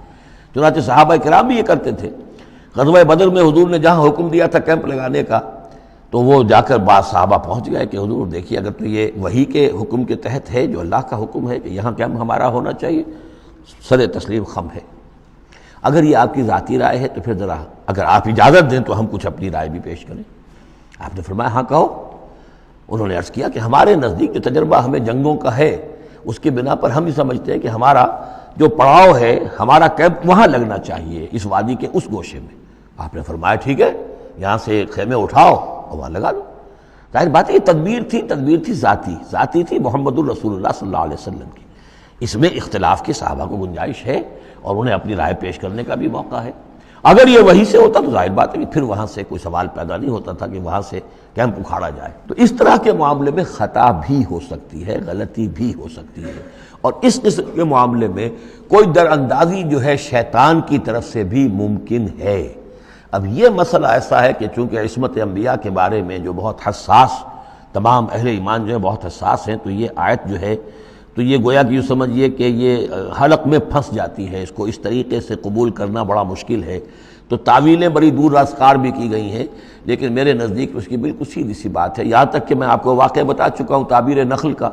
چنانچہ صحابہ کرام بھی یہ کرتے تھے۔ غزوہ بدر میں حضور نے جہاں حکم دیا تھا کیمپ لگانے کا، تو وہ جا کر بعض صحابہ پہنچ گئے کہ حضور دیکھیے اگر تو یہ وحی کے حکم کے تحت ہے، جو اللہ کا حکم ہے کہ یہاں کیمپ ہمارا ہونا چاہیے، سر تسلیم خم ہے۔ اگر یہ آپ کی ذاتی رائے ہے تو پھر ذرا اگر آپ اجازت دیں تو ہم کچھ اپنی رائے بھی پیش کریں۔ آپ نے فرمایا ہاں کہو۔ انہوں نے عرض کیا کہ ہمارے نزدیک جو تجربہ ہمیں جنگوں کا ہے، اس کی بنا پر ہم یہ سمجھتے ہیں کہ ہمارا جو پڑاؤ ہے، ہمارا کیمپ وہاں لگنا چاہیے، اس وادی کے اس گوشے میں۔ آپ نے فرمایا ٹھیک ہے، یہاں سے خیمے اٹھاؤ اور وہاں لگا دو۔ ظاہر بات ہے یہ تدبیر تھی ذاتی تھی محمد الرسول اللہ صلی اللہ علیہ وسلم کی۔ اس میں اختلاف کی صحابہ کو گنجائش ہے اور انہیں اپنی رائے پیش کرنے کا بھی موقع ہے۔ اگر یہ وحی سے ہوتا تو ظاہر بات ہے کہ پھر وہاں سے کوئی سوال پیدا نہیں ہوتا تھا کہ وہاں سے کیمپ اکھاڑا جائے۔ تو اس طرح کے معاملے میں خطا بھی ہو سکتی ہے، غلطی بھی ہو سکتی ہے، اور اس قسم کے معاملے میں کوئی در اندازی جو ہے شیطان کی طرف سے بھی ممکن ہے۔ اب یہ مسئلہ ایسا ہے کہ چونکہ عصمت انبیاء کے بارے میں جو بہت حساس، تمام اہل ایمان جو ہے بہت حساس ہیں، تو یہ آیت جو ہے تو یہ گویا کہ یوں سمجھیے کہ یہ حلق میں پھنس جاتی ہے، اس کو اس طریقے سے قبول کرنا بڑا مشکل ہے۔ تو تعویلیں بڑی دور راسکار بھی کی گئی ہیں، لیکن میرے نزدیک اس کی بالکل سیدھی سی بات ہے۔ یہاں تک کہ میں آپ کو واقعہ بتا چکا ہوں تعبیر نخل کا،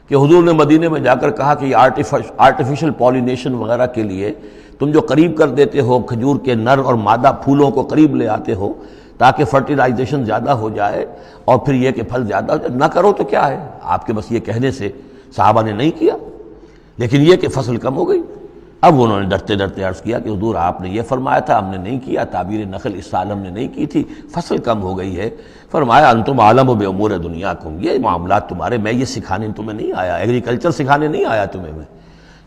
کہ حضور نے مدینے میں جا کر کہا کہ یہ آرٹیفیشل پولینیشن وغیرہ کے لیے تم جو قریب کر دیتے ہو کھجور کے نر اور مادہ پھولوں کو قریب لے آتے ہو تاکہ فرٹیلائزیشن زیادہ ہو جائے اور پھر یہ کہ پھل زیادہ ہو جائے، نہ کرو تو کیا ہے، آپ کے بس یہ کہنے سے صحابہ نے نہیں کیا، لیکن یہ کہ فصل کم ہو گئی۔ اب انہوں نے ڈرتے ڈرتے عرض کیا کہ حضور آپ نے یہ فرمایا تھا، ہم نے نہیں کیا، تعبیر نخل اس سال ہم نے نہیں کی تھی، فصل کم ہو گئی ہے۔ فرمایا انتم عالم بامور دنیاکم، یہ معاملات تمہارے، میں یہ سکھانے تمہیں نہیں آیا، ایگریکلچر سکھانے نہیں آیا تمہیں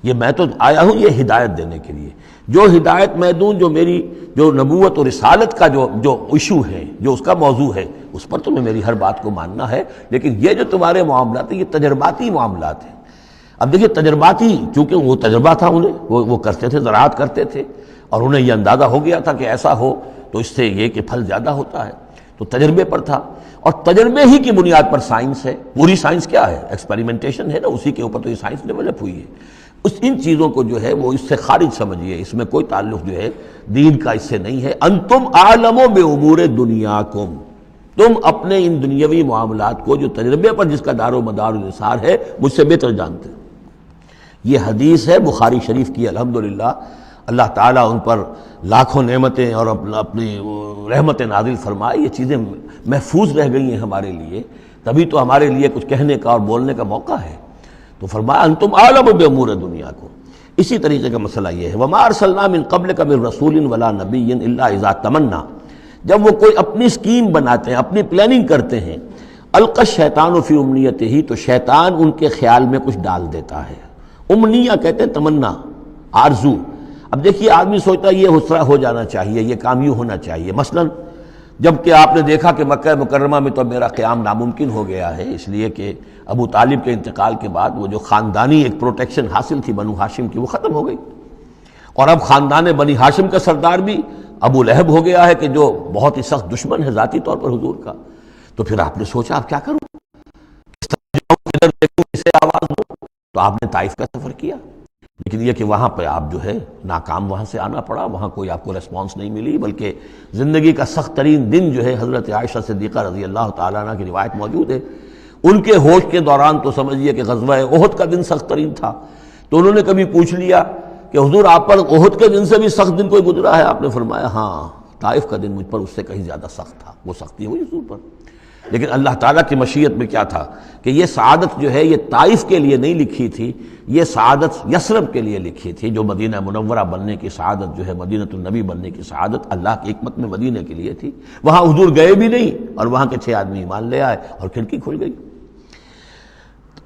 میں تو آیا ہوں یہ ہدایت دینے کے لیے۔ جو ہدایت میں دوں، جو میری جو نبوت اور رسالت کا جو ایشو ہے، جو اس کا موضوع ہے، اس پر تمہیں میری ہر بات کو ماننا ہے، لیکن یہ جو تمہارے معاملات ہیں یہ تجرباتی معاملات ہیں۔ اب دیکھیے تجرباتی، چونکہ وہ تجربہ تھا انہیں، وہ کرتے تھے، زراعت کرتے تھے، اور انہیں یہ اندازہ ہو گیا تھا کہ ایسا ہو تو اس سے یہ کہ پھل زیادہ ہوتا ہے، تو تجربے پر تھا، اور تجربے ہی کی بنیاد پر سائنس ہے۔ پوری سائنس کیا ہے؟ ایکسپیریمنٹیشن ہے نا، اسی کے اوپر تو یہ سائنس ڈیولپ ہوئی ہے۔ ان چیزوں کو جو ہے وہ اس سے خارج سمجھیے، اس میں کوئی تعلق جو ہے دین کا اس سے نہیں ہے۔ انتم عالم بامور دنیاکم، تم اپنے ان دنیاوی معاملات کو جو تجربے پر جس کا دار و مدار و نثار ہے مجھ سے بہتر جانتے ہو۔ یہ حدیث ہے بخاری شریف کی الحمدللہ، اللہ تعالیٰ ان پر لاکھوں نعمتیں اور اپنی رحمت نازل فرمائے، یہ چیزیں محفوظ رہ گئی ہیں ہمارے لیے، تبھی تو ہمارے لیے کچھ کہنے کا اور بولنے کا موقع ہے۔ تو فرمایا انتم عالم بامور دنیا کو۔ اسی طریقے کا مسئلہ یہ ہے وما ارسلنا من قبلک من رسول ولا نبی الا اذا تمنا، جب وہ کوئی اپنی اسکیم بناتے ہیں، اپنی پلاننگ کرتے ہیں، القى الشیطان فی امنیتہ، تو شیطان ان کے خیال میں کچھ ڈال دیتا ہے۔ امنیہ کہتے ہیں تمنا، آرزو۔ اب دیکھیے آدمی سوچتا ہے یہ حسرہ ہو جانا چاہیے، یہ کام یوں ہونا چاہیے، مثلا جب کہ آپ نے دیکھا کہ مکہ مکرمہ میں تو میرا قیام ناممکن ہو گیا ہے، اس لیے کہ ابو طالب کے انتقال کے بعد وہ جو خاندانی ایک پروٹیکشن حاصل تھی بنو ہاشم کی، وہ ختم ہو گئی، اور اب خاندان بنی ہاشم کا سردار بھی ابو لہب ہو گیا ہے کہ جو بہت ہی سخت دشمن ہے ذاتی طور پر حضور کا۔ تو پھر آپ نے سوچا اب کیا کروں، کس طرح جاؤں، کدھر دیکھوں، کسے آواز دوں، تو آپ نے طائف کا سفر کیا، لیکن یہ کہ وہاں پہ آپ جو ہے ناکام وہاں سے آنا پڑا، وہاں کوئی آپ کو ریسپانس نہیں ملی، بلکہ زندگی کا سخت ترین دن جو ہے حضرت عائشہ صدیقہ رضی اللہ تعالیٰ عنہ کی روایت موجود ہے، ان کے ہوش کے دوران تو سمجھیے کہ غزوہ احد کا دن سخت ترین تھا، تو انہوں نے کبھی پوچھ لیا کہ حضور آپ پر احد کے دن سے بھی سخت دن کوئی گزرا ہے؟ آپ نے فرمایا ہاں، طائف کا دن مجھ پر اس سے کہیں زیادہ سخت تھا، وہ سختی ہوئی حضور پر۔ لیکن اللہ تعالیٰ کی مشیت میں کیا تھا کہ یہ سعادت جو ہے یہ طائف کے لیے نہیں لکھی تھی، یہ سعادت یثرب کے لیے لکھی تھی، جو مدینہ منورہ بننے کی سعادت جو ہے، مدینۃ النبی بننے کی سعادت اللہ کی حکمت میں مدینہ کے لیے تھی۔ وہاں حضور گئے بھی نہیں اور وہاں کے 6 آدمی ایمان لے آئے اور کھڑکی کھل گئی۔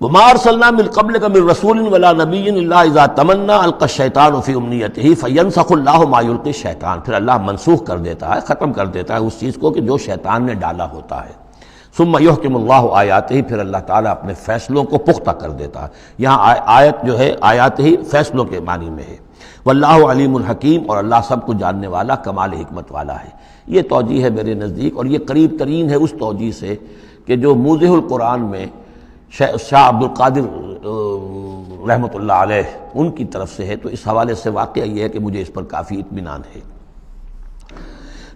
وما ارسلنا من قبلک من رسول ولا نبی الا اذا تمنا القى الشیطان فی امنیتہ فینسخ اللہ ما یلقی الشیطان، پھر اللہ منسوخ کر دیتا ہے، ختم کر دیتا ہے اس چیز کو کہ جو شیطان نے ڈالا ہوتا ہے۔ ثم یحکم اللہ آیاتہ، پھر اللہ تعالیٰ اپنے فیصلوں کو پختہ کر دیتا ہے۔ یہاں آیت جو ہے آیات ہی فیصلوں کے معنی میں ہے۔ واللہ علیم الحکیم، اور اللہ سب کو جاننے والا، کمال حکمت والا ہے۔ یہ توجیہ ہے میرے نزدیک، اور یہ قریب ترین ہے اس توجیہ سے کہ جو موضح القرآن میں شاہ عبد القادر رحمۃ اللہ علیہ ان کی طرف سے ہے، تو اس حوالے سے واقعہ یہ ہے کہ مجھے اس پر کافی اطمینان ہے۔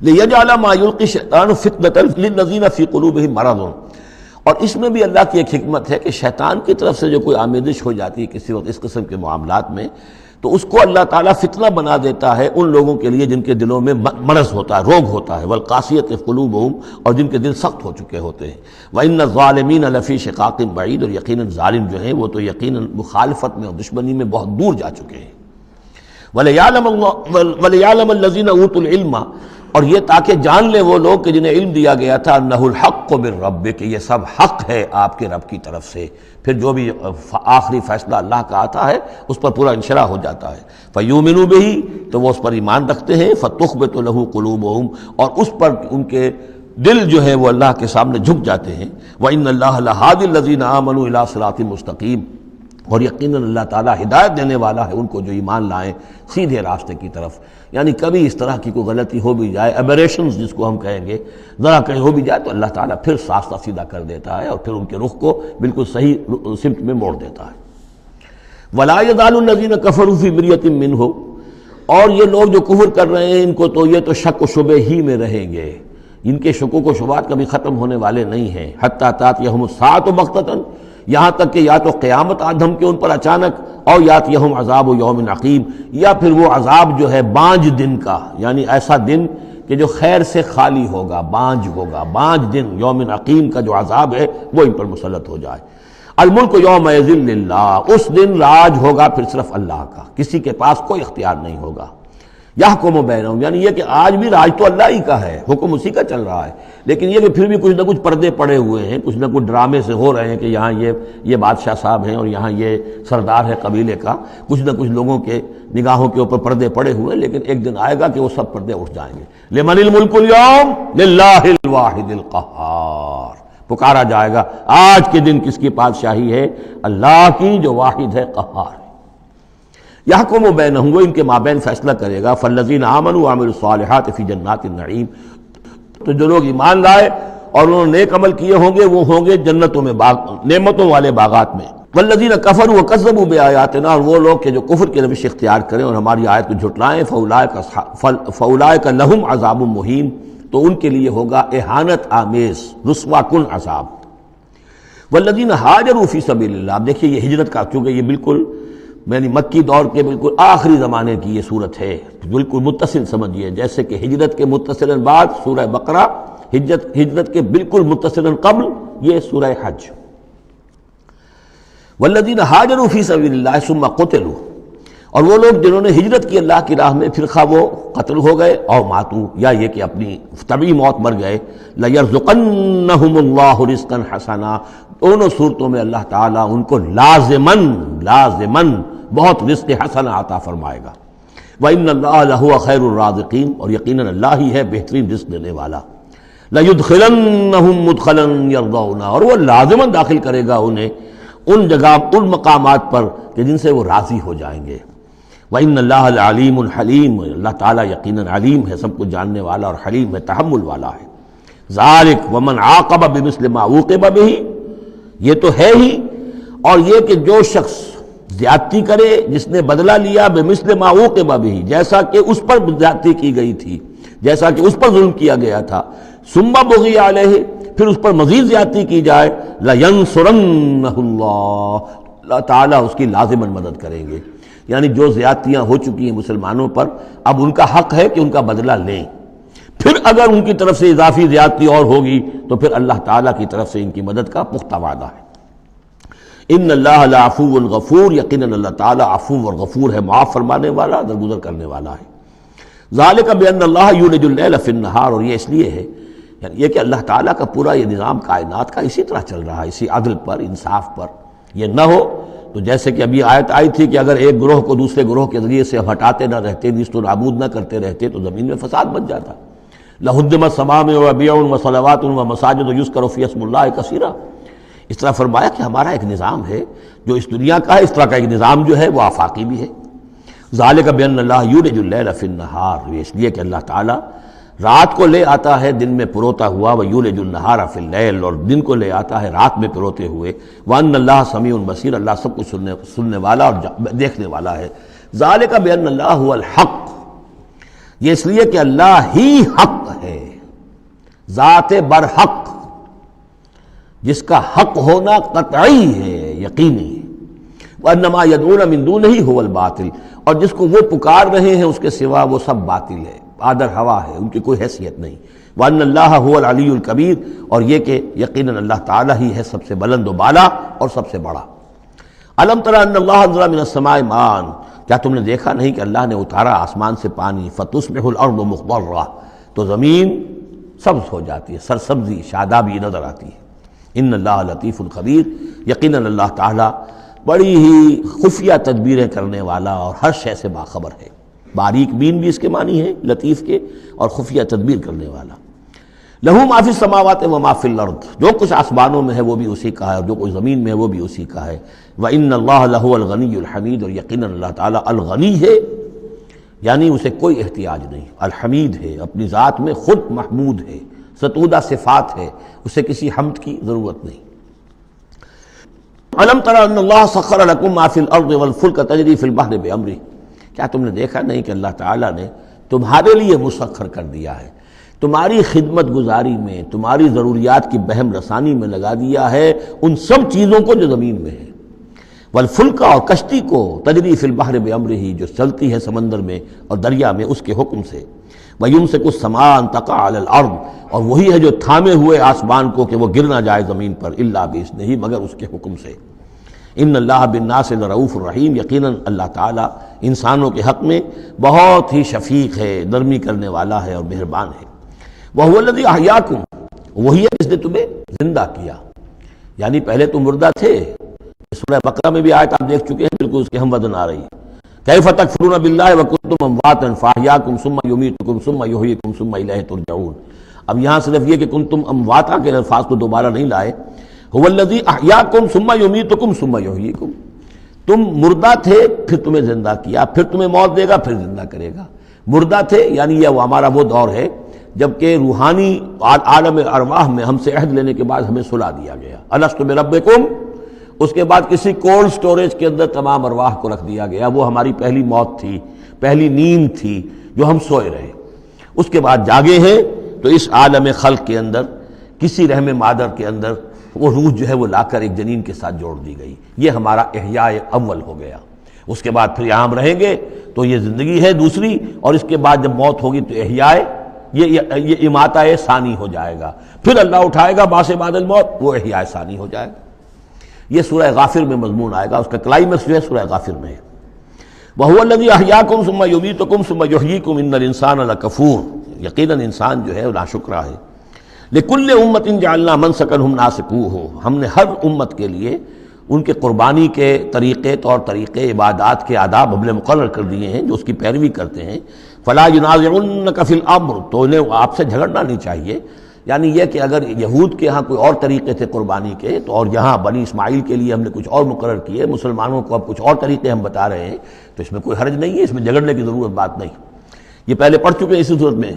لِيَجْعَلَ مَا يُلْقِي الشَّيْطَانُ فِتْنَةً لِلَّذِينَ فِي قُلُوبِهِم مَرَضٌ، اور اس میں بھی اللہ کی ایک حکمت ہے کہ شیطان کی طرف سے جو کوئی آمیزش ہو جاتی ہے کسی وقت اس قسم کے معاملات میں، تو اس کو اللہ تعالیٰ فتنہ بنا دیتا ہے ان لوگوں کے لیے جن کے دلوں میں مرض ہوتا ہے، روگ ہوتا ہے، وَالْقَاسِيَةِ قُلُوبُهُمْ، اور جن کے دل سخت ہو چکے ہوتے ہیں۔ وَإِنَّ الظَّالِمِينَ لَفِي شِقَاقٍ بَعِيدٍ، اور یقیناً ظالم جو ہیں وہ تو یقیناً مخالفت میں اور دشمنی میں بہت دور جا چکے ہیں۔ وَلِيَعْلَمَ الَّذِينَ أُوتُوا الْعِلْمَ، اور یہ تاکہ جان لے وہ لوگ کہ جنہیں علم دیا گیا تھا، انہ الحق من ربک، کہ یہ سب حق ہے آپ کے رب کی طرف سے، پھر جو بھی آخری فیصلہ اللہ کا آتا ہے اس پر پورا انشراح ہو جاتا ہے۔ فیؤمنوا بہ، تو وہ اس پر ایمان رکھتے ہیں، فتخبت لہ قلوبہم، اور اس پر ان کے دل جو ہے وہ اللہ کے سامنے جھک جاتے ہیں۔ وإن اللہ لہادی الذین آمنوا الی صراط مستقیم، اور یقیناً اللہ تعالیٰ ہدایت دینے والا ہے ان کو جو ایمان لائیں سیدھے راستے کی طرف۔ یعنی کبھی اس طرح کی کوئی غلطی ہو بھی جائے، ایبریشنز جس کو ہم کہیں گے، ذرا کہیں ہو بھی جائے تو اللہ تعالیٰ پھر راستہ سیدھا کر دیتا ہے اور پھر ان کے رخ کو بالکل صحیح سمت میں موڑ دیتا ہے۔ وَلَا يَزَالُ الَّذِينَ كَفَرُوا فِي مِرْيَةٍ مِّنْهُ، اور یہ لوگ جو کفر کر رہے ہیں ان کو تو یہ تو شک و شبہ ہی میں رہیں گے، ان کے شکوک و شبہات کبھی ختم ہونے والے نہیں ہیں۔ حَتَّىٰ تَأْتِيَهُمُ السَّاعَةُ بَغْتَةً، یہاں تک کہ یا تو قیامت آ دھمکے ان پر اچانک، اور یاتیہم عذاب یوم عقیم، یا پھر وہ عذاب جو ہے بانج دن کا، یعنی ایسا دن کہ جو خیر سے خالی ہوگا، بانج ہوگا، بانج دن یوم عقیم کا جو عذاب ہے وہ ان پر مسلط ہو جائے۔ الملک یومئذ للہ، اس دن راج ہوگا پھر صرف اللہ کا، کسی کے پاس کوئی اختیار نہیں ہوگا۔ یحکم بینہم، یعنی یہ کہ آج بھی راج تو اللہ ہی کا ہے، حکم اسی کا چل رہا ہے، لیکن یہ کہ پھر بھی کچھ نہ کچھ پردے پڑے ہوئے ہیں، کچھ نہ کچھ ڈرامے سے ہو رہے ہیں کہ یہاں یہ بادشاہ صاحب ہیں اور یہاں یہ سردار ہے قبیلے کا، کچھ نہ کچھ لوگوں کے نگاہوں کے اوپر پردے پڑے ہوئے ہیں، لیکن ایک دن آئے گا کہ وہ سب پردے اٹھ جائیں گے۔ لمن الملک اليوم للہ الواحد القہار، پکارا جائے گا آج کے دن کس کی بادشاہی ہے؟ اللہ کی جو واحد ہے، قہار ہے۔ یحکم بینہم، وہ ان کے مابین فیصلہ کرے گا۔ فالذین آمنوا وعملوا الصالحات فی جنات النعیم، تو جو لوگ ایمان لائے اور انہوں نے نیک عمل کیے ہوں گے وہ ہوں گے جنتوں میں، نعمتوں والے باغات میں۔ والذین کفروا وکذبوا بآیاتنا، اور وہ لوگ کہ جو کفر کی روش اختیار کریں اور ہماری آیت کو جھٹلائیں، فاولئک لہم عذاب مہین، تو ان کے لیے ہوگا اہانت آمیز رسوا کن عذاب۔ والذین ہاجروا فی سبیل اللہ، اب دیکھیے یہ ہجرت کا، چونکہ یہ بالکل یعنی مکی دور کے بالکل آخری زمانے کی یہ صورت ہے، بالکل متصل سمجھیے، جیسے کہ ہجرت کے متصلاً بعد سورہ بقرہ، ہجرت کے بالکل متصلاً قبل یہ سورہ حج۔ والذین ہاجروا فی سبیل اللہ ثم قتلوا، اور وہ لوگ جنہوں نے ہجرت کی اللہ کی راہ میں، پھر خواہ وہ قتل ہو گئے اور ماتوا، یا یہ کہ اپنی طبعی موت مر گئے، لَيَرْزُقَنَّهُمُ اللَّهُ رِزْقًا حَسَنًا، دونوں صورتوں میں اللہ تعالیٰ ان کو لازماً بہت رزق حسن عطا فرمائے گا۔ وَإِنَّ اللَّهَ لَهُوَ خَيْرُ الرَّازِقِينَ، اور یقیناً اللہ ہی ہے بہترین رزق دینے والا۔ لَيُدْخِلَنَّهُمْ مُدْخَلًا يَرْضَوْنَ، اور وہ لازماً داخل کرے گا انہیں ان جگہ، ان مقامات پر کہ جن سے وہ راضی ہو جائیں گے۔ وَإِنَّ اللَّهَ لَعَلِيمٌ حَلِيمٌ، اللہ تعالیٰ یقیناً علیم ہے، سب کچھ جاننے والا، اور حلیم ہے، تحمل والا ہے۔ ذَلِكَ وَمَنْ عَاقَبَ بِمِثْلِ مَا عُوقِبَ بِهِ، یہ تو ہے ہی، اور یہ کہ جو شخص زیادتی کرے، جس نے بدلہ لیا بِمِثْلِ مَا عُوقِبَ بِهِ، جیسا کہ اس پر زیادتی کی گئی تھی، جیسا کہ اس پر ظلم کیا گیا تھا، ثُمَّ بُغِيَ عَلَيْهِ، پھر اس پر مزید زیادتی کی جائے، لَيَنْصُرَنَّهُ اللَّهُ، اللہ تعالیٰ اس کی لازماً مدد کریں گے۔ یعنی جو زیادتیاں ہو چکی ہیں مسلمانوں پر، اب ان کا حق ہے کہ ان کا بدلہ لیں، پھر اگر ان کی طرف سے اضافی زیادتی اور ہوگی تو پھر اللہ تعالیٰ کی طرف سے ان کی مدد کا پختہ وعدہ ہے۔ ان اللہ لعفو غفور، یقیناً اللہ تعالیٰ عفو اور غفور ہے، معاف فرمانے والا، درگزر کرنے والا ہے۔ ذالک بان اللہ یولج اللیل فی النہار، اور یہ اس لیے ہے، یعنی یہ کہ اللہ تعالیٰ کا پورا یہ نظام کائنات کا اسی طرح چل رہا ہے، اسی عدل پر، انصاف پر۔ یہ نہ ہو تو جیسے کہ ابھی آیت آئی تھی کہ اگر ایک گروہ کو دوسرے گروہ کے ذریعے سے ہٹاتے نہ رہتے، نیست و نابود نہ کرتے رہتے، تو زمین میں فساد بچ جاتا۔ لَهُدِّمَتْ صَوَامِعُ وَبِيَعٌ وَصَلَوَاتٌ وَمَسَاجِدُ يُذْكَرُ فِيهَا اسْمُ اللَّهِ كَثِيرًا، اس طرح فرمایا کہ ہمارا ایک نظام ہے جو اس دنیا کا ہے، اس طرح کا ایک نظام جو ہے وہ آفاقی بھی ہے۔ ذَلِكَ بِأَنَّ اللَّهَ يُولِجُ اللَّيْلَ فِي النَّهَارِ، یہ اس لیے کہ اللہ تعالیٰ رات کو لے آتا ہے دن میں پروتا ہوا، وَيُولِجُ النَّهَارَ فِي اللَّيْلِ، اور دن کو لے آتا ہے رات میں پروتے ہوئے، وَأَنَّ اللَّهَ سَمِيعٌ بَصِيرٌ، اللہ سب کچھ سننے والا اور دیکھنے والا ہے۔ ذَلِكَ بِأَنَّ اللَّهَ هُوَ الْحَقُّ، یہ اس لیے کہ اللہ ہی حق ہے، ذات برحق، جس کا حق ہونا قطعی ہے، یقینی ہے۔ وَأَنَّ مَا يَدْعُونَ مِن دُونِهِ هُوَ الْبَاطِلُ، اور جس کو وہ پکار رہے ہیں اس کے سوا وہ سب باطل ہے، آدر ہوا ہے، ان کی کوئی حیثیت نہیں۔ وَأَنَّ اللَّهَ هُوَ الْعَلِيُّ الْكَبِيرُ، اور یہ کہ یقیناً اللہ تعالیٰ ہی ہے سب سے بلند و بالا اور سب سے بڑا۔ أَلَمْ تَرَ أَنَّ اللَّهَ أَنزَلَ مِنَ السَّمَاءِ مَاءً، کیا تم نے دیکھا نہیں کہ اللہ نے اتارا آسمان سے پانی، فَتُصْبِحُ الْأَرْضُ مُخْضَرَّةً، تو زمین سبز ہو جاتی ہے، سرسبزی، شادابی نظر آتی ہے۔ ان اللہ لطیف خبیر، یقیناً اللہ تعالیٰ بڑی ہی خفیہ تدبیریں کرنے والا اور ہر شے سے باخبر ہے۔ باریک بین بھی اس کے معنی ہے لطیف کے، اور خفیہ تدبیر کرنے والا۔ لہو ما فی السماوات و ما فی الارض، جو کچھ آسمانوں میں ہے وہ بھی اسی کا ہے، اور جو کچھ زمین میں ہے وہ بھی اسی کا ہے۔ وان اللہ لہو الغنی الحمید، اور یقیناً اللہ تعالیٰ الغنی ہے، یعنی اسے کوئی احتیاج نہیں، الحمید ہے، اپنی ذات میں خود محمود ہے، ستودہ صفات ہے، اسے کسی حمد کی ضرورت نہیں۔ الم تر ان اللہ سخر لکم ما فی الارض والفلک تجری فی البحر بامرہ، کیا تم نے دیکھا نہیں کہ اللہ تعالیٰ نے تمہارے لیے مسخر کر دیا ہے، تمہاری خدمت گزاری میں، تمہاری ضروریات کی بہم رسانی میں لگا دیا ہے ان سب چیزوں کو جو زمین میں ہے، والفلک، اور کشتی کو، تجری فی البحر بامرہ، جو چلتی ہے سمندر میں اور دریا میں اس کے حکم سے، وَيُمْسِكُ السَّمَاءَ أَن تَقَعَ عَلَى الْأَرْضِ، اور وہی ہے جو تھامے ہوئے آسمان کو کہ وہ گر نہ جائے زمین پر، إِلَّا بِإِذْنِهِ، مگر اس کے حکم سے۔ ان اللہ بالناس لرؤوف الرحیم، یقیناً اللہ تعالیٰ انسانوں کے حق میں بہت ہی شفیق ہے، نرمی کرنے والا ہے اور مہربان ہے۔ وَهُوَ الَّذِي أَحْيَاكُمْ، وہی ہے جس نے تمہیں زندہ کیا، یعنی پہلے تم مردہ تھے، سورہ بقرہ میں بھی آیت آپ دیکھ چکے ہیں، بالکل اس کے ہم وزن آ رہی ہے۔ کیف تکفرون باللہ وکنتم امواتا فاحیاکم ثم یمیتکم ثم یحییکم ثم الیہ ترجعون۔ اب یہاں صرف یہ کہ کنتم امواتا کے الفاظ کو دوبارہ نہیں لائے، هو الذی احیاکم ثم یمیتکم ثم یحییکم، تم مردہ تھے پھر تمہیں زندہ کیا، پھر تمہیں موت دے گا، پھر زندہ کرے گا۔ مردہ تھے یعنی یہ ہمارا وہ دور ہے جبکہ روحانی عالم ارواح میں ہم سے عہد لینے کے بعد ہمیں سلا دیا گیا، الست بربکم، اس کے بعد کسی کولڈ سٹوریج کے اندر تمام ارواح کو رکھ دیا گیا، وہ ہماری پہلی موت تھی، پہلی نیند تھی جو ہم سوئے رہے۔ اس کے بعد جاگے ہیں تو اس عالم خلق کے اندر کسی رحم مادر کے اندر وہ روح جو ہے وہ لا کر ایک جنین کے ساتھ جوڑ دی گئی، یہ ہمارا احیاء اول ہو گیا۔ اس کے بعد پھر یہاں ہم رہیں گے تو یہ زندگی ہے دوسری، اور اس کے بعد جب موت ہوگی تو احیاء، یہ اماتہ ثانی ہو جائے گا، پھر اللہ اٹھائے گا بعث بعد الموت، وہ احیاء ثانی ہو جائے گا۔ یہ سورہ غافر میں مضمون آئے گا، اس کا کلائمیکس جو ہے سورہ غافر میں ہے۔ وَهُوَ الَّذِي أَحْيَاكُمْ ثُمَّ يُمِيتُكُمْ ثُمَّ يُحْيِيكُمْ إِنَّ الْإِنسَانَ لَكَفُورٌ، یقیناً انسان جو ہے ناشکرا ہے۔ لِكُلِّ أُمَّةٍ جَعَلْنَا مَنْسَكًا هُمْ نَاسِكُوهُ، ہم نے ہر امت کے لیے ان کے قربانی کے طریقے، طور طریقے، عبادات کے آداب ہم نے مقرر کر دیے ہیں جو اس کی پیروی کرتے ہیں۔ فَلَا يُنَازِعُنَّكَ فِي الْأَمْرِ، تو انہیں آپ سے جھگڑنا نہیں چاہیے، یعنی یہ کہ اگر یہود کے ہاں کوئی اور طریقے تھے قربانی کے، تو اور یہاں بنی اسماعیل کے لیے ہم نے کچھ اور مقرر کیے، مسلمانوں کو اب کچھ اور طریقے ہم بتا رہے ہیں، تو اس میں کوئی حرج نہیں ہے، اس میں جھگڑنے کی ضرورت بات نہیں۔ یہ پہلے پڑھ چکے ہیں اسی صورت میں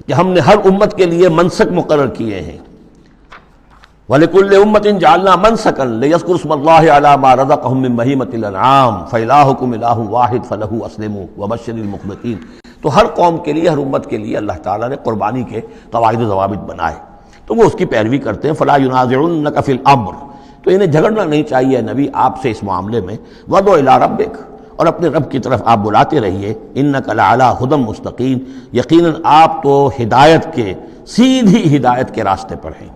کہ ہم نے ہر امت کے لیے منسک مقرر کیے ہیں۔ وَلِكُلِّ أُمَّةٍ جَعَلْنَا مَنْسَكًا لِيَذْكُرُوا اسْمَ اللَّهِ عَلَىٰ مَا رَزَقَهُم مِّن بَهِيمَةِ الْأَنْعَامِ فَإِلَٰهُكُمْ إِلَٰهٌ وَاحِدٌ فَلَهُ أَسْلِمُوا وَبَشِّرِ الْمُخْبِتِينَ، تو ہر قوم کے لیے، ہر امت کے لیے اللہ تعالیٰ نے قربانی کے قواعد و ضوابط بنائے، تو وہ اس کی پیروی کرتے ہیں۔ فَلَا يُنَازِعُنَّكَ فِي الْأَمْرِ، تو انہیں جھگڑنا نہیں چاہیے نبی آپ سے اس معاملے میں۔ وَادْعُ إِلَىٰ رَبِّكَ، اور اپنے رب کی طرف آپ بلاتے رہیے۔ إِنَّكَ لَعَلَىٰ هُدًى مُسْتَقِيمٍ، یقیناً آپ تو ہدایت کے، سیدھی ہدایت کے راستے پر ہیں۔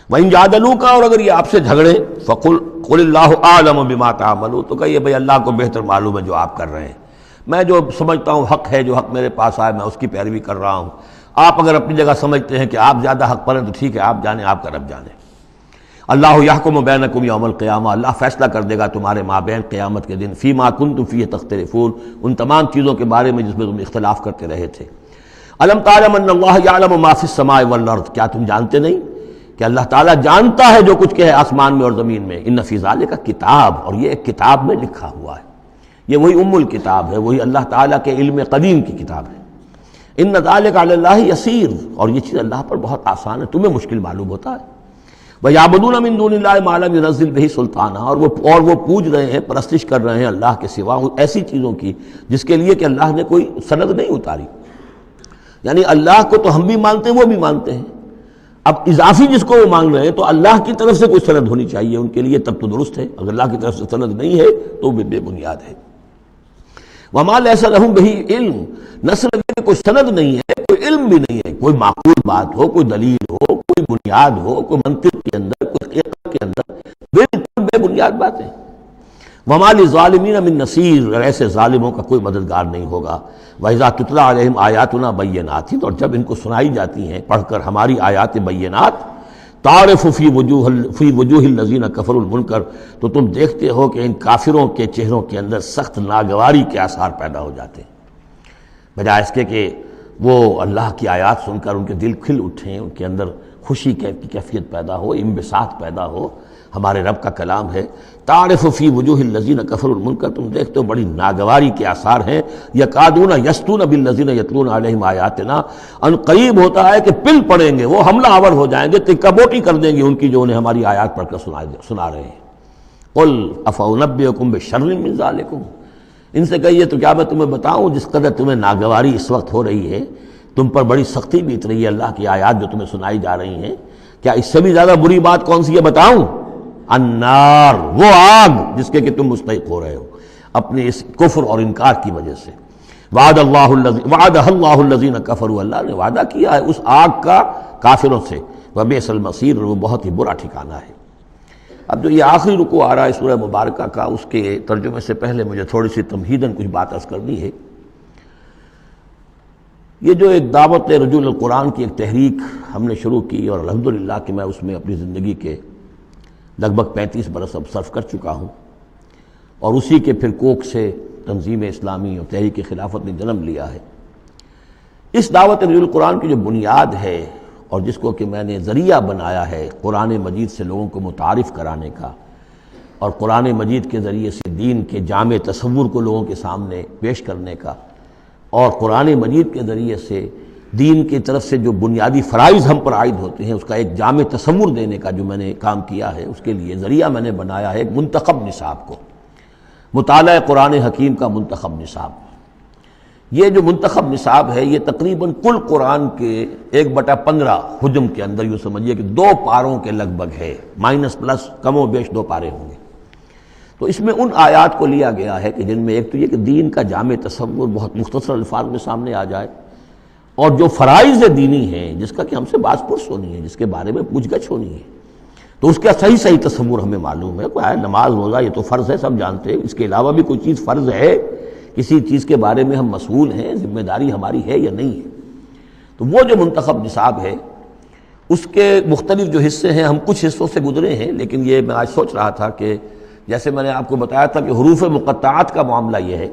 وَإِن جَادَلُوكَ، اور اگر یہ آپ سے جھگڑے، قُلِ اللَّهُ أَعْلَمُ بِمَا تَعْمَلُونَ، تو کہیے بھئی اللہ کو بہتر معلوم ہے جو آپ کر رہے ہیں، میں جو سمجھتا ہوں حق ہے، جو حق میرے پاس آئے میں اس کی پیروی کر رہا ہوں، آپ اگر اپنی جگہ سمجھتے ہیں کہ آپ زیادہ حق پر ہیں تو ٹھیک ہے، آپ جانیں، آپ کا رب جانے۔ اللہ یحکم بینکم یوم القیامہ، اللہ فیصلہ کر دے گا تمہارے مابین قیامت کے دن، فیما کنتم فیہ تختلفون، ان تمام چیزوں کے بارے میں جس میں تم اختلاف کرتے رہے تھے۔ الم تعلم ان اللہ یعلم ما فی السماء والارض، کیا تم جانتے نہیں کہ اللہ تعالیٰ جانتا ہے جو کچھ کہ ہے آسمان میں اور زمین میں۔ ان فی ذالک کتاب، اور یہ ایک کتاب میں لکھا ہوا ہے، یہ وہی ام الکتاب ہے، وہی اللہ تعالیٰ کے علم قدیم کی کتاب ہے۔ ان ذالک علی اللہ یسیر، اور یہ چیز اللہ پر بہت آسان ہے، تمہیں مشکل معلوم ہوتا ہے۔ وَيَعْبُدُونَ مِن دُونِ اللَّهِ مَا لَمْ يُنَزِّلْ بِهِ سُلْطَانًا، اور وہ پوج رہے ہیں، پرستش کر رہے ہیں اللہ کے سوا ایسی چیزوں کی جس کے لیے کہ اللہ نے کوئی سند نہیں اتاری۔ یعنی اللہ کو تو ہم بھی مانتے ہیں، وہ بھی مانتے ہیں، اب اضافی جس کو وہ مانگ رہے ہیں تو اللہ کی طرف سے کوئی سند ہونی چاہیے ان کے لیے، تب تو درست ہے، اگر اللہ کی طرف سے سند نہیں ہے تو وہ بے بنیاد ہے۔ وَمَا لَيْسَ لَهُم بِهِ علم، نہ صرف یہ کہ کوئی سند نہیں ہے، کوئی علم بھی نہیں ہے، کوئی معقول بات ہو، کوئی دلیل ہو، کوئی بنیاد ہو، کوئی منطق کے اندر، کوئی حقیقت کے اندر، بالکل بے بنیاد باتیں۔ وَمَا لِلظَّالِمِينَ مِن نَصِيرٍ، ایسے ظالموں کا کوئی مددگار نہیں ہوگا۔ وَإِذَا تُتْلَىٰ عَلَيْهِمْ آيَاتُنَا بَيِّنَاتٍ، اور جب ان کو سنائی جاتی ہیں پڑھ کر ہماری آیات بینات، تعرف فی وجوہ الذین کفروا المنکر، تو تم دیکھتے ہو کہ ان کافروں کے چہروں کے اندر سخت ناگواری کے آثار پیدا ہو جاتے ہیں، بجائے اس کے کہ وہ اللہ کی آیات سن کر ان کے دل کھل اٹھیں، ان کے اندر خوشی کی کیفیت پیدا ہو، انبساط پیدا ہو۔ ہمارے رب کا کلام ہے، تعرف فی وجوہ الذین کفروا المنکر، تم دیکھتے ہو بڑی ناگواری کے آثار ہیں۔ یکادون یسطون بالذین یتلون علیہم آیاتنا، ان قریب ہوتا ہے کہ پل پڑیں گے، وہ حملہ آور ہو جائیں گے، تکہ بوٹی کر دیں گے ان کی جو انہیں ہماری آیات پڑھ کر سنا رہے ہیں۔ قل افانبئکم بشر من ذالکم، ان سے کہیے تو کیا میں تمہیں بتاؤں جس قدر تمہیں ناگواری اس وقت ہو رہی ہے، تم پر بڑی سختی بیت رہی ہے اللہ کی آیات جو تمہیں سنائی جا رہی ہیں، کیا اس سے بھی زیادہ بری بات کون سی ہے بتاؤں؟ النار، وہ آگ جس کے کہ تم مستحق ہو رہے ہو اپنے اس کفر اور انکار کی وجہ سے۔ وعدہ اللہ الذین کفروا، اللہ نے وعدہ کیا ہے اس آگ کا کافروں سے، وبئس المصیر، اور وہ بہت ہی برا ٹھکانہ ہے۔ اب جو یہ آخری رکوع آ رہا ہے سورہ مبارکہ کا، اس کے ترجمے سے پہلے مجھے تھوڑی سی تمہیداً کچھ بات عرض کرنی ہے۔ یہ جو ایک دعوت رجوع القرآن کی ایک تحریک ہم نے شروع کی، اور الحمدللہ کہ میں اس میں اپنی زندگی کے لگ بھگ 35 برس اب صرف کر چکا ہوں، اور اسی کے پھر کوکھ سے تنظیم اسلامی اور تحریک خلافت نے جنم لیا ہے۔ اس دعوت رجوع القرآن کی جو بنیاد ہے اور جس کو کہ میں نے ذریعہ بنایا ہے قرآن مجید سے لوگوں کو متعارف کرانے کا، اور قرآن مجید کے ذریعے سے دین کے جامع تصور کو لوگوں کے سامنے پیش کرنے کا، اور قرآن مجید کے ذریعے سے دین کی طرف سے جو بنیادی فرائض ہم پر عائد ہوتے ہیں اس کا ایک جامع تصور دینے کا جو میں نے کام کیا ہے، اس کے لیے ذریعہ میں نے بنایا ہے ایک منتخب نصاب کو، مطالعہ قرآن حکیم کا منتخب نصاب۔ یہ جو منتخب نصاب ہے یہ تقریباً کل قرآن کے 1/15 حجم کے اندر یوں سمجھیے کہ 2 پاروں کے لگ بھگ ہے، مائنس پلس کم و بیش 2 پارے ہوں گے۔ تو اس میں ان آیات کو لیا گیا ہے کہ جن میں ایک تو یہ کہ دین کا جامع تصور بہت مختصر الفاظ میں سامنے آ جائے، اور جو فرائض دینی ہیں جس کا کہ ہم سے باز پرس ہونی ہے، جس کے بارے میں پوچھ گچھ ہونی ہے، تو اس کا صحیح تصور ہمیں معلوم ہے۔ کوئی نماز روزہ یہ تو فرض ہے، سب جانتے ہیں، اس کے علاوہ بھی کوئی چیز فرض ہے، کسی چیز کے بارے میں ہم مسئول ہیں، ذمہ داری ہماری ہے یا نہیں ہے۔ تو وہ جو منتخب نصاب ہے اس کے مختلف جو حصے ہیں، ہم کچھ حصوں سے گزرے ہیں، لیکن یہ میں آج سوچ رہا تھا کہ جیسے میں نے آپ کو بتایا تھا کہ حروف مقطعات کا معاملہ یہ ہے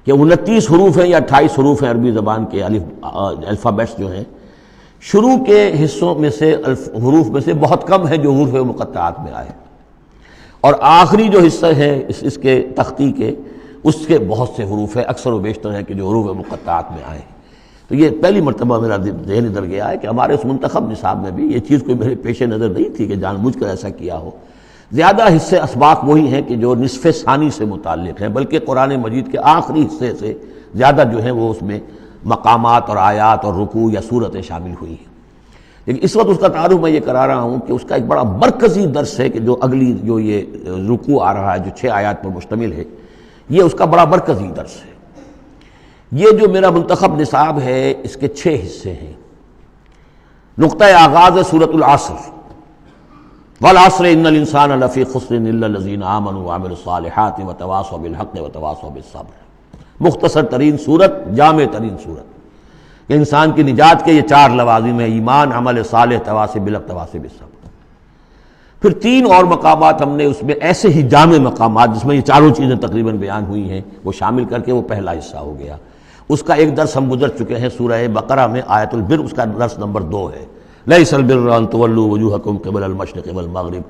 کہ 29 حروف ہیں یا 28 حروف ہیں عربی زبان کے الفابیٹس جو ہیں، شروع کے حصوں میں سے حروف میں سے بہت کم ہیں جو حروف مقطعات میں آئے، اور آخری جو حصہ ہے اس کے تختی کے، اس کے بہت سے حروف ہیں، اکثر و بیشتر ہے کہ جو حروف مقطعات میں آئے۔ تو یہ پہلی مرتبہ میرا ذہن ادھر گیا ہے کہ ہمارے اس منتخب نصاب میں بھی یہ چیز کوئی میرے پیش نظر نہیں تھی کہ جان بوجھ کر ایسا کیا ہو۔ زیادہ حصے اسباق وہی ہیں کہ جو نصف ثانی سے متعلق ہیں، بلکہ قرآن مجید کے آخری حصے سے زیادہ جو ہیں وہ اس میں مقامات اور آیات اور رکوع یا صورتیں شامل ہوئی ہیں۔ لیکن اس وقت اس کا تعارف میں یہ کرا رہا ہوں کہ اس کا ایک بڑا مرکزی درس ہے کہ جو اگلی جو یہ رکوع آ رہا ہے جو 6 آیات پر مشتمل ہے، یہ اس کا بڑا مرکزی درس ہے۔ یہ جو میرا منتخب نصاب ہے اس کے 6 حصے ہیں۔ نقطہ آغاز ہے سورۃ العصر، والعصر ان الانسان لفی خسر الا الذین آمنوا وعملوا الصالحات وتواصوا بالحق وتواصوا بالصبر۔ مختصر ترین صورت، جامع ترین صورت کہ انسان کی نجات کے یہ 4 لوازم ہیں: ایمان، عمل صالح، تواصی بالحق، تواصی بالصبر۔ پھر 3 اور مقامات ہم نے اس میں ایسے ہی جامع مقامات جس میں یہ چاروں چیزیں تقریباً بیان ہوئی ہیں وہ شامل کر کے وہ پہلا حصہ ہو گیا۔ اس کا ایک درس ہم گزر چکے ہیں سورہ بقرہ میں، آیت البر، اس کا درس نمبر 2 ہے۔ لیس البر ان تولوا وجوہکم قبل المشرق والمغرب۔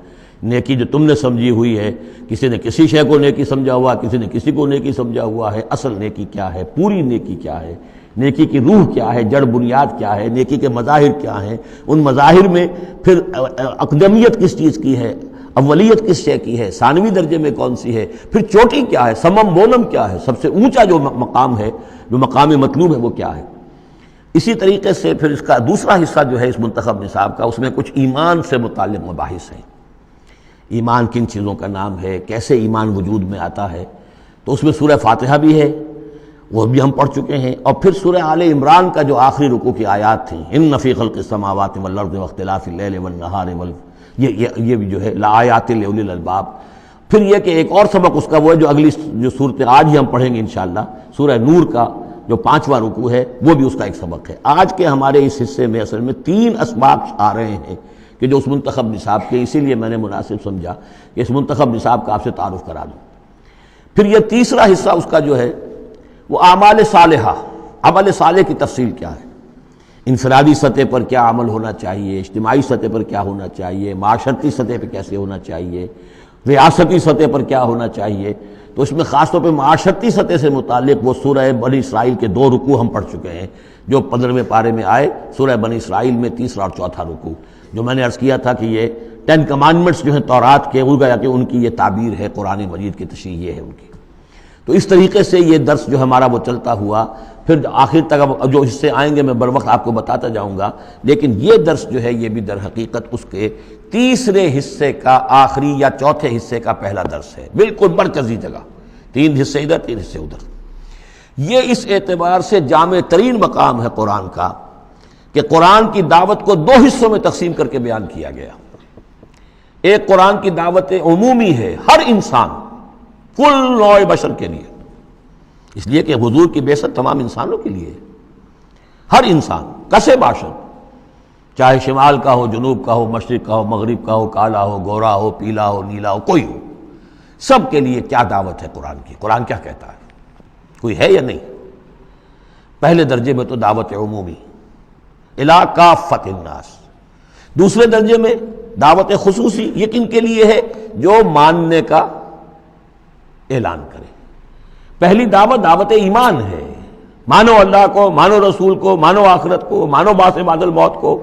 نیکی جو تم نے سمجھی ہوئی ہے، کسی نے کسی شے کو نیکی سمجھا ہوا، کسی نے کسی کو نیکی سمجھا ہوا ہے، اصل نیکی کیا ہے، پوری نیکی کیا ہے، نیکی کی روح کیا ہے، جڑ بنیاد کیا ہے، نیکی کے مظاہر کیا ہیں، ان مظاہر میں پھر اقدمیت کس چیز کی ہے، اولیت کس شے کی ہے، ثانوی درجے میں کون سی ہے، پھر چوٹی کیا ہے، سمم بونم کیا ہے، سب سے اونچا جو مقام ہے، جو مقام مطلوب ہے وہ کیا ہے۔ اسی طریقے سے پھر اس کا دوسرا حصہ جو ہے اس منتخب نصاب کا، اس میں کچھ ایمان سے متعلق مباحث ہیں۔ ایمان کن چیزوں کا نام ہے، کیسے ایمان وجود میں آتا ہے، تو اس میں سورہ فاتحہ بھی ہے، وہ بھی ہم پڑھ چکے ہیں، اور پھر سورہ آل عمران کا جو آخری رکوع کی آیات تھیں، ان فی خلق السماوات والارض واختلاف اللیل والنہار یہ بھی جو ہے لآیات لأولی الالباب۔ پھر یہ کہ ایک اور سبق اس کا وہ ہے جو اگلی جو صورت آج ہی ہم پڑھیں گے انشاءاللہ، سورہ نور کا جو 5واں رکوع ہے، وہ بھی اس کا ایک سبق ہے۔ آج کے ہمارے اس حصے میں اصل میں 3 اسباق آ رہے ہیں کہ جو اس منتخب نصاب کے، اسی لیے میں نے مناسب سمجھا کہ اس منتخب نصاب کا آپ سے تعارف کرا دوں۔ پھر یہ تیسرا حصہ اس کا جو ہے وہ اعمال صالحہ، عمل صالح کی تفصیل کیا ہے، انفرادی سطح پر کیا عمل ہونا چاہیے، اجتماعی سطح پر کیا ہونا چاہیے، معاشرتی سطح پہ کیسے ہونا چاہیے، ریاستی سطح پر کیا ہونا چاہیے۔ تو اس میں خاص طور پہ معاشرتی سطح سے متعلق وہ سورہ بنی اسرائیل کے 2 رکوع ہم پڑھ چکے ہیں جو 15ویں پارے میں آئے، سورہ بنی اسرائیل میں 3 اور 4 رکوع، جو میں نے عرض کیا تھا کہ یہ 10 کمانڈمنٹس جو ہیں تورات کے، گویا کہ ان کی یہ تعبیر ہے، قرآن مجید کی تشریح یہ ہے ان کی۔ تو اس طریقے سے یہ درس جو ہمارا وہ چلتا ہوا، پھر آخر تک اب جو حصے آئیں گے میں بر وقت آپ کو بتاتا جاؤں گا، لیکن یہ درس جو ہے یہ بھی در حقیقت اس کے تیسرے حصے کا آخری یا چوتھے حصے کا پہلا درس ہے، بالکل مرکزی جگہ، 3 حصے ادھر 3 حصے ادھر۔ یہ اس اعتبار سے جامع ترین مقام ہے قرآن کا کہ قرآن کی دعوت کو 2 حصوں میں تقسیم کر کے بیان کیا گیا۔ ایک قرآن کی دعوت عمومی ہے، ہر انسان، کل نوع بشر کے لیے، اس لیے کہ حضور کی بعثت تمام انسانوں کے لیے، ہر انسان کسے باشد، چاہے شمال کا ہو، جنوب کا ہو، مشرق کا ہو، مغرب کا ہو، کالا ہو، گورا ہو، پیلا ہو، نیلا ہو، کوئی ہو، سب کے لیے کیا دعوت ہے قرآن کی، قرآن کیا کہتا ہے، کوئی ہے یا نہیں؟ پہلے درجے میں تو دعوت عمومی، الی کافۃ الناس۔ دوسرے درجے میں دعوت خصوصی، یہ کن کے لیے ہے؟ جو ماننے کا اعلان کرے۔ پہلی دعوت دعوت ایمان ہے، مانو اللہ کو، مانو رسول کو، مانو آخرت کو، مانو بعث بعد الموت کو،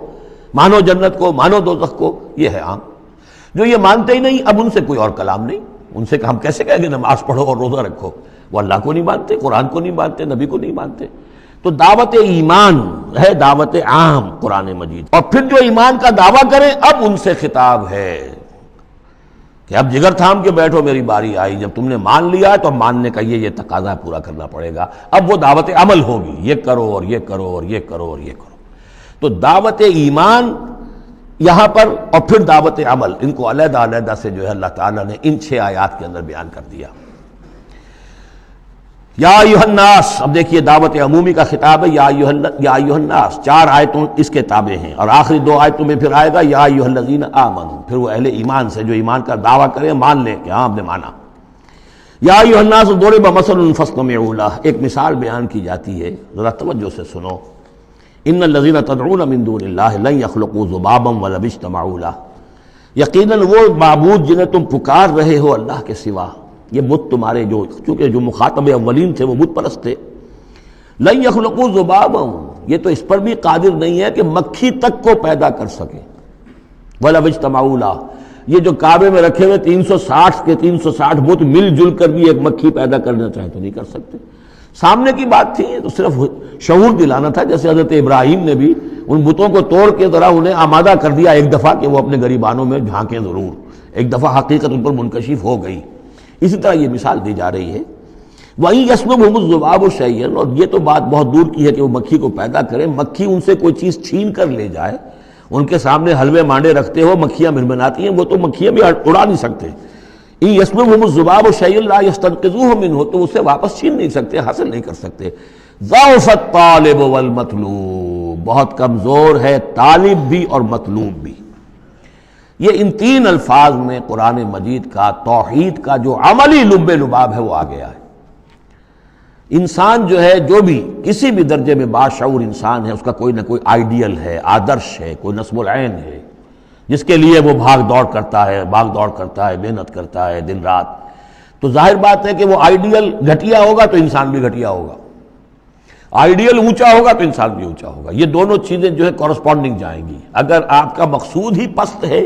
مانو جنت کو، مانو دوزخ کو، یہ ہے عام۔ جو یہ مانتے ہی نہیں، اب ان سے کوئی اور کلام نہیں، ان سے ہم کیسے کہیں گے نماز پڑھو اور روزہ رکھو، وہ اللہ کو نہیں مانتے، قرآن کو نہیں مانتے، نبی کو نہیں مانتے۔ تو دعوت ایمان ہے، دعوت عام قرآن مجید، اور پھر جو ایمان کا دعویٰ کریں اب ان سے خطاب ہے کہ اب جگر تھام کے بیٹھو، میری باری آئی، جب تم نے مان لیا تو ماننے کا یہ تقاضا پورا کرنا پڑے گا۔ اب وہ دعوت عمل ہوگی، یہ کرو اور یہ کرو اور یہ کرو اور یہ کرو۔ تو دعوت ایمان یہاں پر اور پھر دعوت عمل، ان کو علیحدہ علیحدہ سے جو ہے اللہ تعالیٰ نے ان 6 آیات کے اندر بیان کر دیا۔ یا ایھا الناس، اب دیکھیے دعوت عمومی کا خطاب ہے، یا ایھا الناس، 4 آیتوں اس کے تابع ہیں، اور آخری 2 آیتوں میں پھر آئے گا یا ایھا الذین آمنوا، پھر وہ اہل ایمان سے جو ایمان کا دعویٰ کریں مان لیں کہ ہاں ہم نے مانا۔ یا ایھا الناس ضرب مثل فاستمعوا لہ، ایک مثال بیان کی جاتی ہے، ذرا توجہ سے سنو۔ ان الذین تدعون من دون اللہ لن یخلقوا ذبابا ولو اجتمعوا لہ، یقیناً وہ معبود جنہیں تم پکار رہے ہو اللہ کے سوا، یہ بت تمہارے جو، چونکہ جو مخاطب اولین تھے وہ بت پرست تھے، لن یخلقوا ذبابا، یہ تو اس پر بھی قادر نہیں ہے کہ مکھی تک کو پیدا کر سکے، ولو اجتمعوا لہ، یہ جو کعبے میں رکھے ہوئے 360 کے 360 بت مل جل کر بھی ایک مکھی پیدا کرنا چاہے تو نہیں کر سکتے۔ سامنے کی بات تھی، تو صرف شعور دلانا تھا، جیسے حضرت ابراہیم نے بھی ان بتوں کو توڑ کے ذرا انہیں آمادہ کر دیا ایک دفعہ کہ وہ اپنے گریبانوں میں جھانکیں ضرور، ایک دفعہ حقیقت ان پر منکشف ہو گئی۔ اسی طرح یہ مثال دی جا رہی ہے، وَإِن يَسْلُبْهُمُ الذُّبَابُ شَيْئًا، اور یہ تو بات بہت دور کی ہے کہ وہ مکھی کو پیدا کریں، مکھی ان سے کوئی چیز چھین کر لے جائے، ان کے سامنے حلوے مانڈے رکھتے ہو، مکھیاں مرمناتی ہیں، وہ تو مکھیاں بھی اڑا نہیں سکتے۔ إِن يَسْلُبْهُمُ الذُّبَابُ شَيْئًا لَا يَسْتَنقِذُوهُ مِنْهُ، تو اسے واپس چھین نہیں سکتے، حاصل نہیں کر سکتے۔ ضَعُفَ الطَّالِبُ وَالْمَطْلُوبُ، بہت کمزور ہے طالب بھی اور مطلوب بھی۔ یہ ان 3 الفاظ میں قرآن مجید کا توحید کا جو عملی لب لباب ہے وہ آ گیا ہے۔ انسان جو ہے، جو بھی کسی بھی درجے میں باشعور انسان ہے، اس کا کوئی نہ کوئی آئیڈیل ہے، آدرش ہے، کوئی نصب العین ہے، جس کے لیے وہ بھاگ دوڑ کرتا ہے، محنت کرتا ہے دن رات۔ تو ظاہر بات ہے کہ وہ آئیڈیل گھٹیا ہوگا تو انسان بھی گھٹیا ہوگا، آئیڈیل اونچا ہوگا تو انسان بھی اونچا ہوگا۔ یہ دونوں چیزیں جو ہے کورسپونڈنگ جائیں گی۔ اگر آپ کا مقصود ہی پست ہے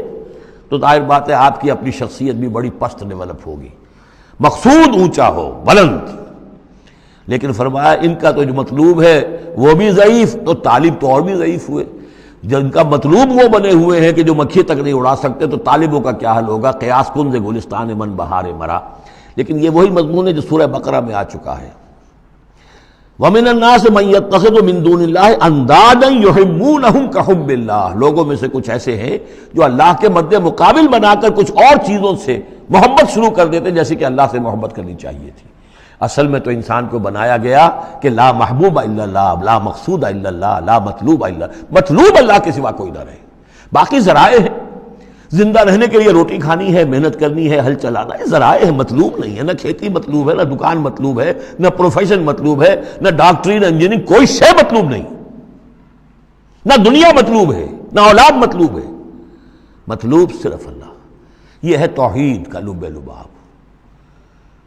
تو ظاہر بات ہے آپ کی اپنی شخصیت بھی بڑی پست ڈیولپ ہوگی۔ مقصود اونچا ہو، بلند، لیکن فرمایا ان کا تو جو مطلوب ہے وہ بھی ضعیف، تو طالب تو اور بھی ضعیف ہوئے۔ جن کا مطلوب وہ بنے ہوئے ہیں کہ جو مکھی تک نہیں اڑا سکتے، تو طالبوں کا کیا حل ہوگا؟ قیاس کن گلستان من بہار مرا۔ لیکن یہ وہی مضمون ہے جو سورہ بقرہ میں آ چکا ہے۔ وَمِنَ النَّاسِ مَن يَتَّخِذُ مِن دُونِ اللَّهِ أَندَادًا يُحِبُّونَهُمْ كَحُبِّ اللَّهِ، لوگوں میں سے کچھ ایسے ہیں جو اللہ کے مد مقابل بنا کر کچھ اور چیزوں سے محبت شروع کر دیتے جیسے کہ اللہ سے محبت کرنی چاہیے تھی۔ اصل میں تو انسان کو بنایا گیا کہ لا محبوب الا اللہ، لا مقصود الا اللہ، لا مطلوب الا اللہ، مطلوب اللہ کے سوا کوئی نہ رہے، باقی ذرائع ہیں۔ زندہ رہنے کے لیے روٹی کھانی ہے، محنت کرنی ہے، ہل چلانا ہے، ذرائع ہے، مطلوب نہیں ہے۔ نہ کھیتی مطلوب ہے، نہ دکان مطلوب ہے، نہ پروفیشن مطلوب ہے، نہ ڈاکٹری، نہ انجینئرنگ، کوئی شے مطلوب نہیں، نہ دنیا مطلوب ہے، نہ اولاد مطلوب ہے، مطلوب صرف اللہ۔ یہ ہے توحید کا لب لباب،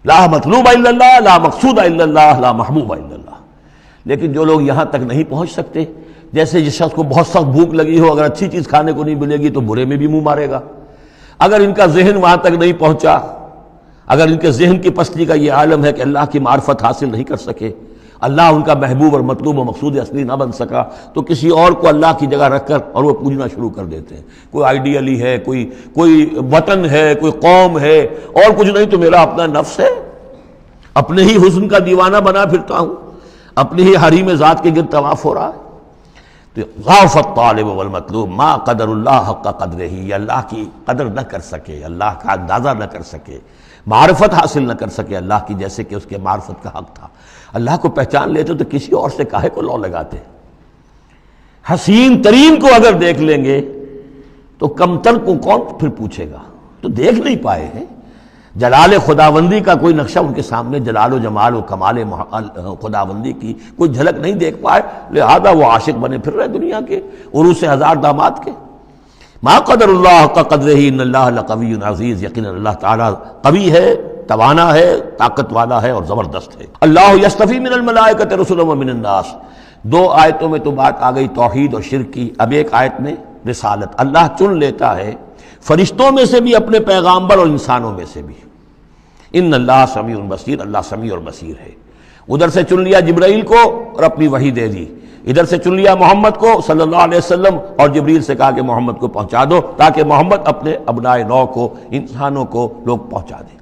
لا مطلوب الا اللہ، لا مقصود الا اللہ، لا محبوب الا اللہ۔ لیکن جو لوگ یہاں تک نہیں پہنچ سکتے، جیسے جس شخص کو بہت سخت بھوک لگی ہو، اگر اچھی چیز کھانے کو نہیں ملے گی تو برے میں بھی منہ مارے گا۔ اگر ان کا ذہن وہاں تک نہیں پہنچا، اگر ان کے ذہن کی پستی کا یہ عالم ہے کہ اللہ کی معرفت حاصل نہیں کر سکے، اللہ ان کا محبوب اور مطلوب و مقصود اصلی نہ بن سکا، تو کسی اور کو اللہ کی جگہ رکھ کر اور وہ پوجنا شروع کر دیتے ہیں۔ کوئی آئیڈیلی ہے، کوئی وطن ہے، کوئی قوم ہے، اور کچھ نہیں تو میرا اپنا نفس ہے، اپنے ہی حسن کا دیوانہ بنا پھرتا ہوں، اپنی ہی حریم ذات کے گرد طواف ہو رہا ہے۔ تو ضعف الطالب والمطلوب ما قدر اللہ حق قدرہ، یہ اللہ کی قدر نہ کر سکے، اللہ کا اندازہ نہ کر سکے، معرفت حاصل نہ کر سکے اللہ کی، جیسے کہ اس کے معرفت کا حق تھا۔ اللہ کو پہچان لیتے تو کسی اور سے کاہے کو لو لگاتے؟ حسین ترین کو اگر دیکھ لیں گے تو کمتر کو کون پھر پوچھے گا؟ تو دیکھ نہیں پائے ہیں جلال خداوندی کا کوئی نقشہ ان کے سامنے، جلال و جمال و کمال خداوندی کی کوئی جھلک نہیں دیکھ پائے، لہذا وہ عاشق بنے پھر رہے دنیا کے عروس ہزار داماد کے۔ ما قدر اللہ حق قدرہ ان اللہ لقوی عزیز، یقینا اللہ تعالیٰ قوی ہے، توانا ہے، طاقت والا ہے اور زبردست ہے۔ اللہ یصطفی من الملائکۃ رسلا ومن الناس، 2 آیتوں میں تو بات آ گئی توحید اور شرک کی، اب ایک آیت میں رسالت۔ اللہ چن لیتا ہے فرشتوں میں سے بھی اپنے پیغامبر اور انسانوں میں سے بھی۔ ان اللہ سمیع بصیر، اللہ سمیع اور بصیر ہے۔ ادھر سے چن لیا جبرائیل کو اور اپنی وحی دے دی، ادھر سے چن لیا محمد کو صلی اللہ علیہ وسلم اور جبریل سے کہا کہ محمد کو پہنچا دو تاکہ محمد اپنے ابنائے نو کو، انسانوں کو لوگ پہنچا دیں۔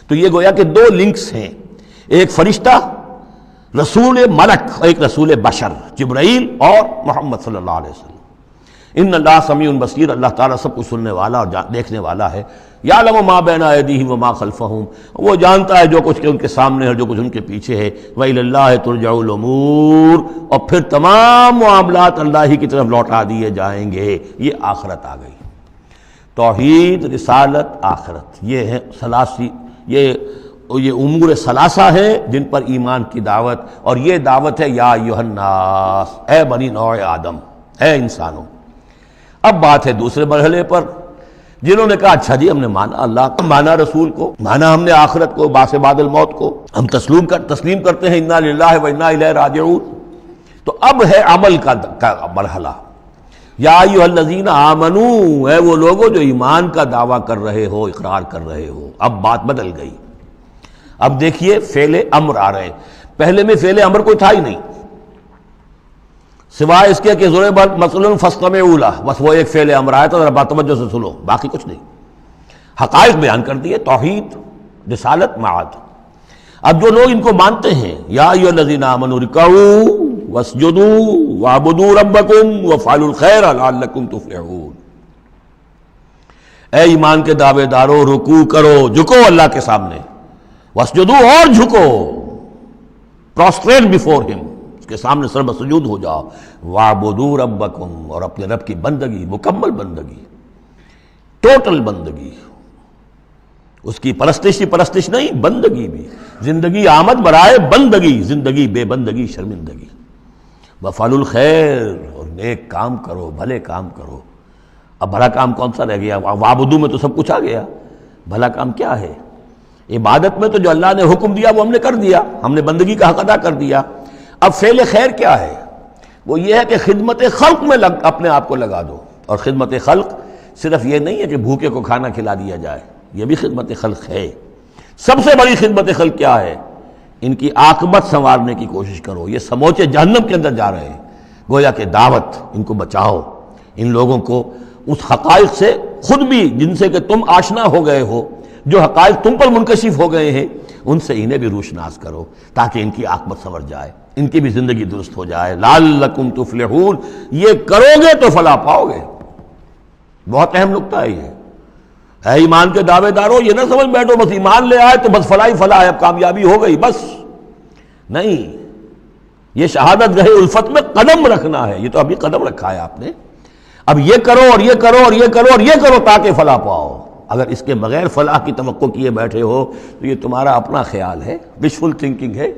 تو یہ گویا کہ دو لنکس ہیں، ایک فرشتہ رسول ملک، ایک رسول بشر جبرائیل اور محمد صلی اللہ علیہ وسلم۔ ان اللہ سمیع بصیر، اللہ تعالیٰ سب کچھ سننے والا اور دیکھنے والا ہے۔ یعلم ما بین ایدیہم وما خلفہم، وہ جانتا ہے جو کچھ ان کے سامنے ہے جو کچھ ان کے پیچھے ہے۔ وإلی اللہ ترجع الامور، اور پھر تمام معاملات اللہ ہی کی طرف لوٹا دیے جائیں گے۔ یہ آخرت آ گئی، توحید، رسالت، آخرت، یہ ہے ثلاثی، یہ امور ثلاثہ ہیں جن پر ایمان کی دعوت، اور یہ دعوت ہے یا ایھا الناس، اے بنی نوع آدم، اے انسانوں۔ اب بات ہے دوسرے مرحلے پر، جنہوں نے کہا اچھا جی ہم نے مانا اللہ کو، مانا رسول کو، مانا ہم نے آخرت کو، بعث بعد الموت کو، ہم تسلیم کرتے ہیں انا للہ و انا الیہ راجعون۔ تو اب ہے عمل کا مرحلہ، یا ایھا الذین آمنوا، اے وہ لوگوں جو ایمان کا دعویٰ کر رہے ہو، اقرار کر رہے ہو۔ اب بات بدل گئی، اب دیکھیے فعل امر آ رہے ہیں۔ پہلے میں فعل امر کوئی تھا ہی نہیں، سوائے اس کے کہ ضرب مثل فاستمعوا لہ، بس وہ ایک فعل امر آیا تھا، ذرا باتوجہ سے سنو، باقی کچھ نہیں۔ حقائق بیان کر دیے، توحید، رسالت، معاد۔ اب جو لوگ ان کو مانتے ہیں، یا ایھا الذین آمنوا ارکعوا واسجدوا واعبدوا ربکم وافعلوا الخیر لعلکم تفلحون، اے ایمان کے دعوے دارو رکوع کرو، جھکو اللہ کے سامنے، واسجدوا، اور جھکو، پروسٹریٹ بیفور ہم، اس کے سامنے سر بسجود ہو جاؤ، واعبدوا ربکم، اور اپنے رب کی بندگی، مکمل بندگی، ٹوٹل بندگی، اس کی پرستش نہیں، بندگی بھی، زندگی آمد برائے بندگی، زندگی بے بندگی شرمندگی۔ وفعلوا الخیر، اور نیک کام کرو، بھلے کام کرو۔ اب بھلا کام کون سا رہ گیا؟ وعبدوا میں تو سب کچھ آ گیا، بھلا کام کیا ہے؟ عبادت میں تو جو اللہ نے حکم دیا وہ ہم نے کر دیا، ہم نے بندگی کا حق ادا کر دیا۔ اب فعل خیر کیا ہے؟ وہ یہ ہے کہ خدمت خلق میں اپنے آپ کو لگا دو، اور خدمت خلق صرف یہ نہیں ہے کہ بھوکے کو کھانا کھلا دیا جائے، یہ بھی خدمت خلق ہے۔ سب سے بڑی خدمت خلق کیا ہے؟ ان کی عاقبت سنوارنے کی کوشش کرو، یہ سموچے جہنم کے اندر جا رہے ہیں، گویا کہ دعوت، ان کو بچاؤ، ان لوگوں کو اس حقائق سے خود بھی جن سے کہ تم آشنا ہو گئے ہو، جو حقائق تم پر منکشف ہو گئے ہیں، ان سے انہیں بھی روشناس کرو تاکہ ان کی عاقبت سنور جائے، ان کی بھی زندگی درست ہو جائے۔ لعلکم تفلحون، یہ کرو گے تو فلاح پاؤ گے۔ بہت اہم نکتہ ہے یہ۔ اے ایمان کے دعوے دارو، یہ نہ سمجھ بیٹھو بس ایمان لے آئے تو بس فلاح ہی فلاح ہے، اب کامیابی ہو گئی بس، نہیں، یہ شہادت گاہ الفت میں قدم رکھنا ہے، یہ تو ابھی قدم رکھا ہے آپ نے، اب یہ کرو اور یہ کرو اور یہ کرو اور یہ کرو تاکہ فلاح پاؤ۔ اگر اس کے بغیر فلاح کی توقع کیے بیٹھے ہو تو یہ تمہارا اپنا خیال ہے، وشفل تھنکنگ ہے۔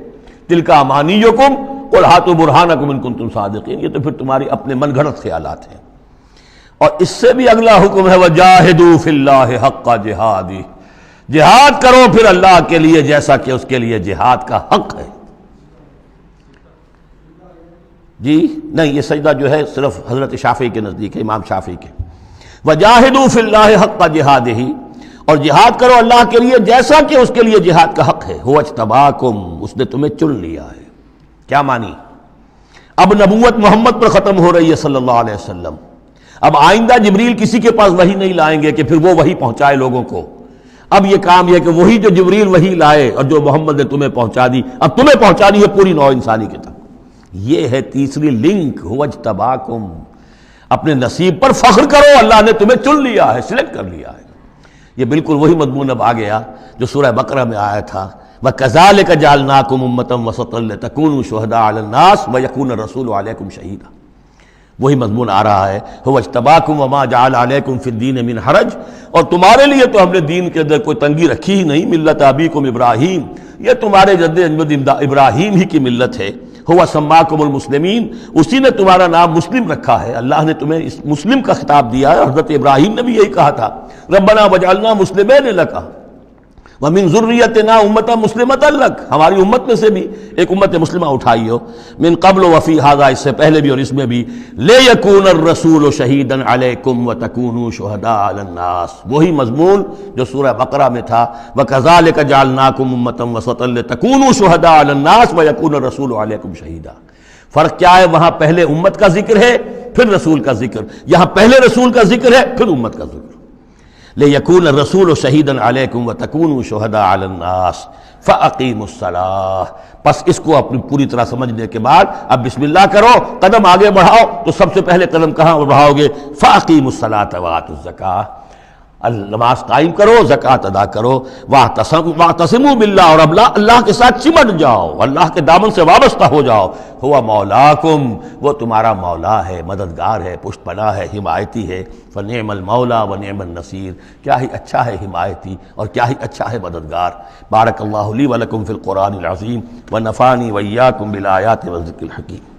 تلک امانیکم قل ہاتوا برہانکم ان کنتم صادقین، یہ تو پھر تمہاری اپنے من گھڑت خیالات ہیں۔ اور اس سے بھی اگلا حکم ہے وجاہدوا فی اللہ حق جہادہ، جہاد کرو پھر اللہ کے لیے جیسا کہ اس کے لیے جہاد کا حق ہے۔ جی نہیں، یہ سجدہ جو ہے صرف حضرت شافعی کے نزدیک ہے، امام شافعی کے۔ وجاہدوا فی اللہ حق جہادہ، اور جہاد کرو اللہ کے لیے جیسا کہ اس کے لیے جہاد کا حق ہے۔ هو اجتباکم، اس نے تمہیں چن لیا ہے۔ کیا مانی؟ اب نبوت محمد پر ختم ہو رہی ہے صلی اللہ علیہ وسلم، اب آئندہ جبریل کسی کے پاس وحی نہیں لائیں گے کہ پھر وہ وحی پہنچائے لوگوں کو۔ اب یہ کام یہ کہ وہی جو جبریل وحی لائے اور جو محمد نے تمہیں پہنچا دی، اب تمہیں پہنچانی ہے پوری نوع انسانی کی طرف۔ یہ ہے تیسری لنک، هو اجتباکم، اپنے نصیب پر فخر کرو، اللہ نے تمہیں چن لیا ہے، سلیکٹ کر لیا ہے۔ یہ بالکل وہی مضمون اب آ گیا جو سورہ بقرہ میں آیا تھا، وَكَذَلِكَ جَعَلْنَاكُمْ أُمَّةً وَسَطًا لِتَكُونُوا شُهَدَاءَ عَلَى النَّاسِ وَيَكُونَ الرَّسُولُ عَلَيْكُمْ شَهِيدًا، وہی مضمون آ رہا ہے، هُوَ اجْتَبَاكُمْ وَمَا جَعَلَ عَلَيْكُمْ فِي الدِّينِ مِنْ حَرَجٍ، اور تمہارے لیے تو ہم نے دین کے اندر کوئی تنگی رکھی ہی نہیں، ملت ابیکم ابراہیم، یہ تمہارے جد اجداد ابراہیم ہی کی ملت ہے۔ هُوَ سَمَّاكُمُ الْمُسْلِمِينَ، اسی نے تمہارا نام مسلم رکھا ہے، اللہ نے تمہیں اس مسلم کا خطاب دیا ہے۔ حضرت ابراہیم نے بھی یہی کہا تھا، ربنا وجعلنا مسلمین لک ومن ذریتنا امۃ مسلمۃ لک، ہماری امت میں سے بھی ایک امت مسلمہ اٹھائی ہو، من قبل وفی ھذا، اس سے پہلے بھی اور اس میں بھی، لیکون الرسول شہیدا علیکم وتکونوا شہداء علی الناس، وہی مضمون جو سورہ بقرہ میں تھا، وکذالک جعلناکم امۃ وسطا لتکونوا شہداء علی الناس ویکون الرسول علیکم شہیدا۔ فرق کیا ہے؟ وہاں پہلے امت کا ذکر ہے پھر رسول کا ذکر، یہاں پہلے رسول کا ذکر ہے پھر امت کا ذکر۔ لِيَكُونَ الرَّسُولُ شَهِيدًا عَلَيْكُمْ وَتَكُونُوا شُهَدَاءَ عَلَى النَّاسِ فَأَقِيمُوا الصَّلَاةَ۔ بس اس کو اپنی پوری طرح سمجھنے کے بعد اب بسم اللہ کرو، قدم آگے بڑھاؤ، تو سب سے پہلے قدم کہاں بڑھاؤ گے؟ فَأَقِيمُوا الصَّلَاةَ وَآتُوا الزَّكَاةَ، نماز قائم کرو، زکوٰۃ ادا کرو، واعتصموا باللہ، اور اب اللہ کے ساتھ چمٹ جاؤ، اللہ کے دامن سے وابستہ ہو جاؤ۔ ہوا مولاکم، وہ تمہارا مولا ہے، مددگار ہے، پشت پناہ ہے، حمایتی ہے۔ فنعم المولا ونعم النصیر، کیا ہی اچھا ہے حمایتی اور کیا ہی اچھا ہے مددگار۔ بارک اللہ لی ولکم فی القرآن العظیم ونفعنی وإیاکم بالآیات والذکر الحکیم۔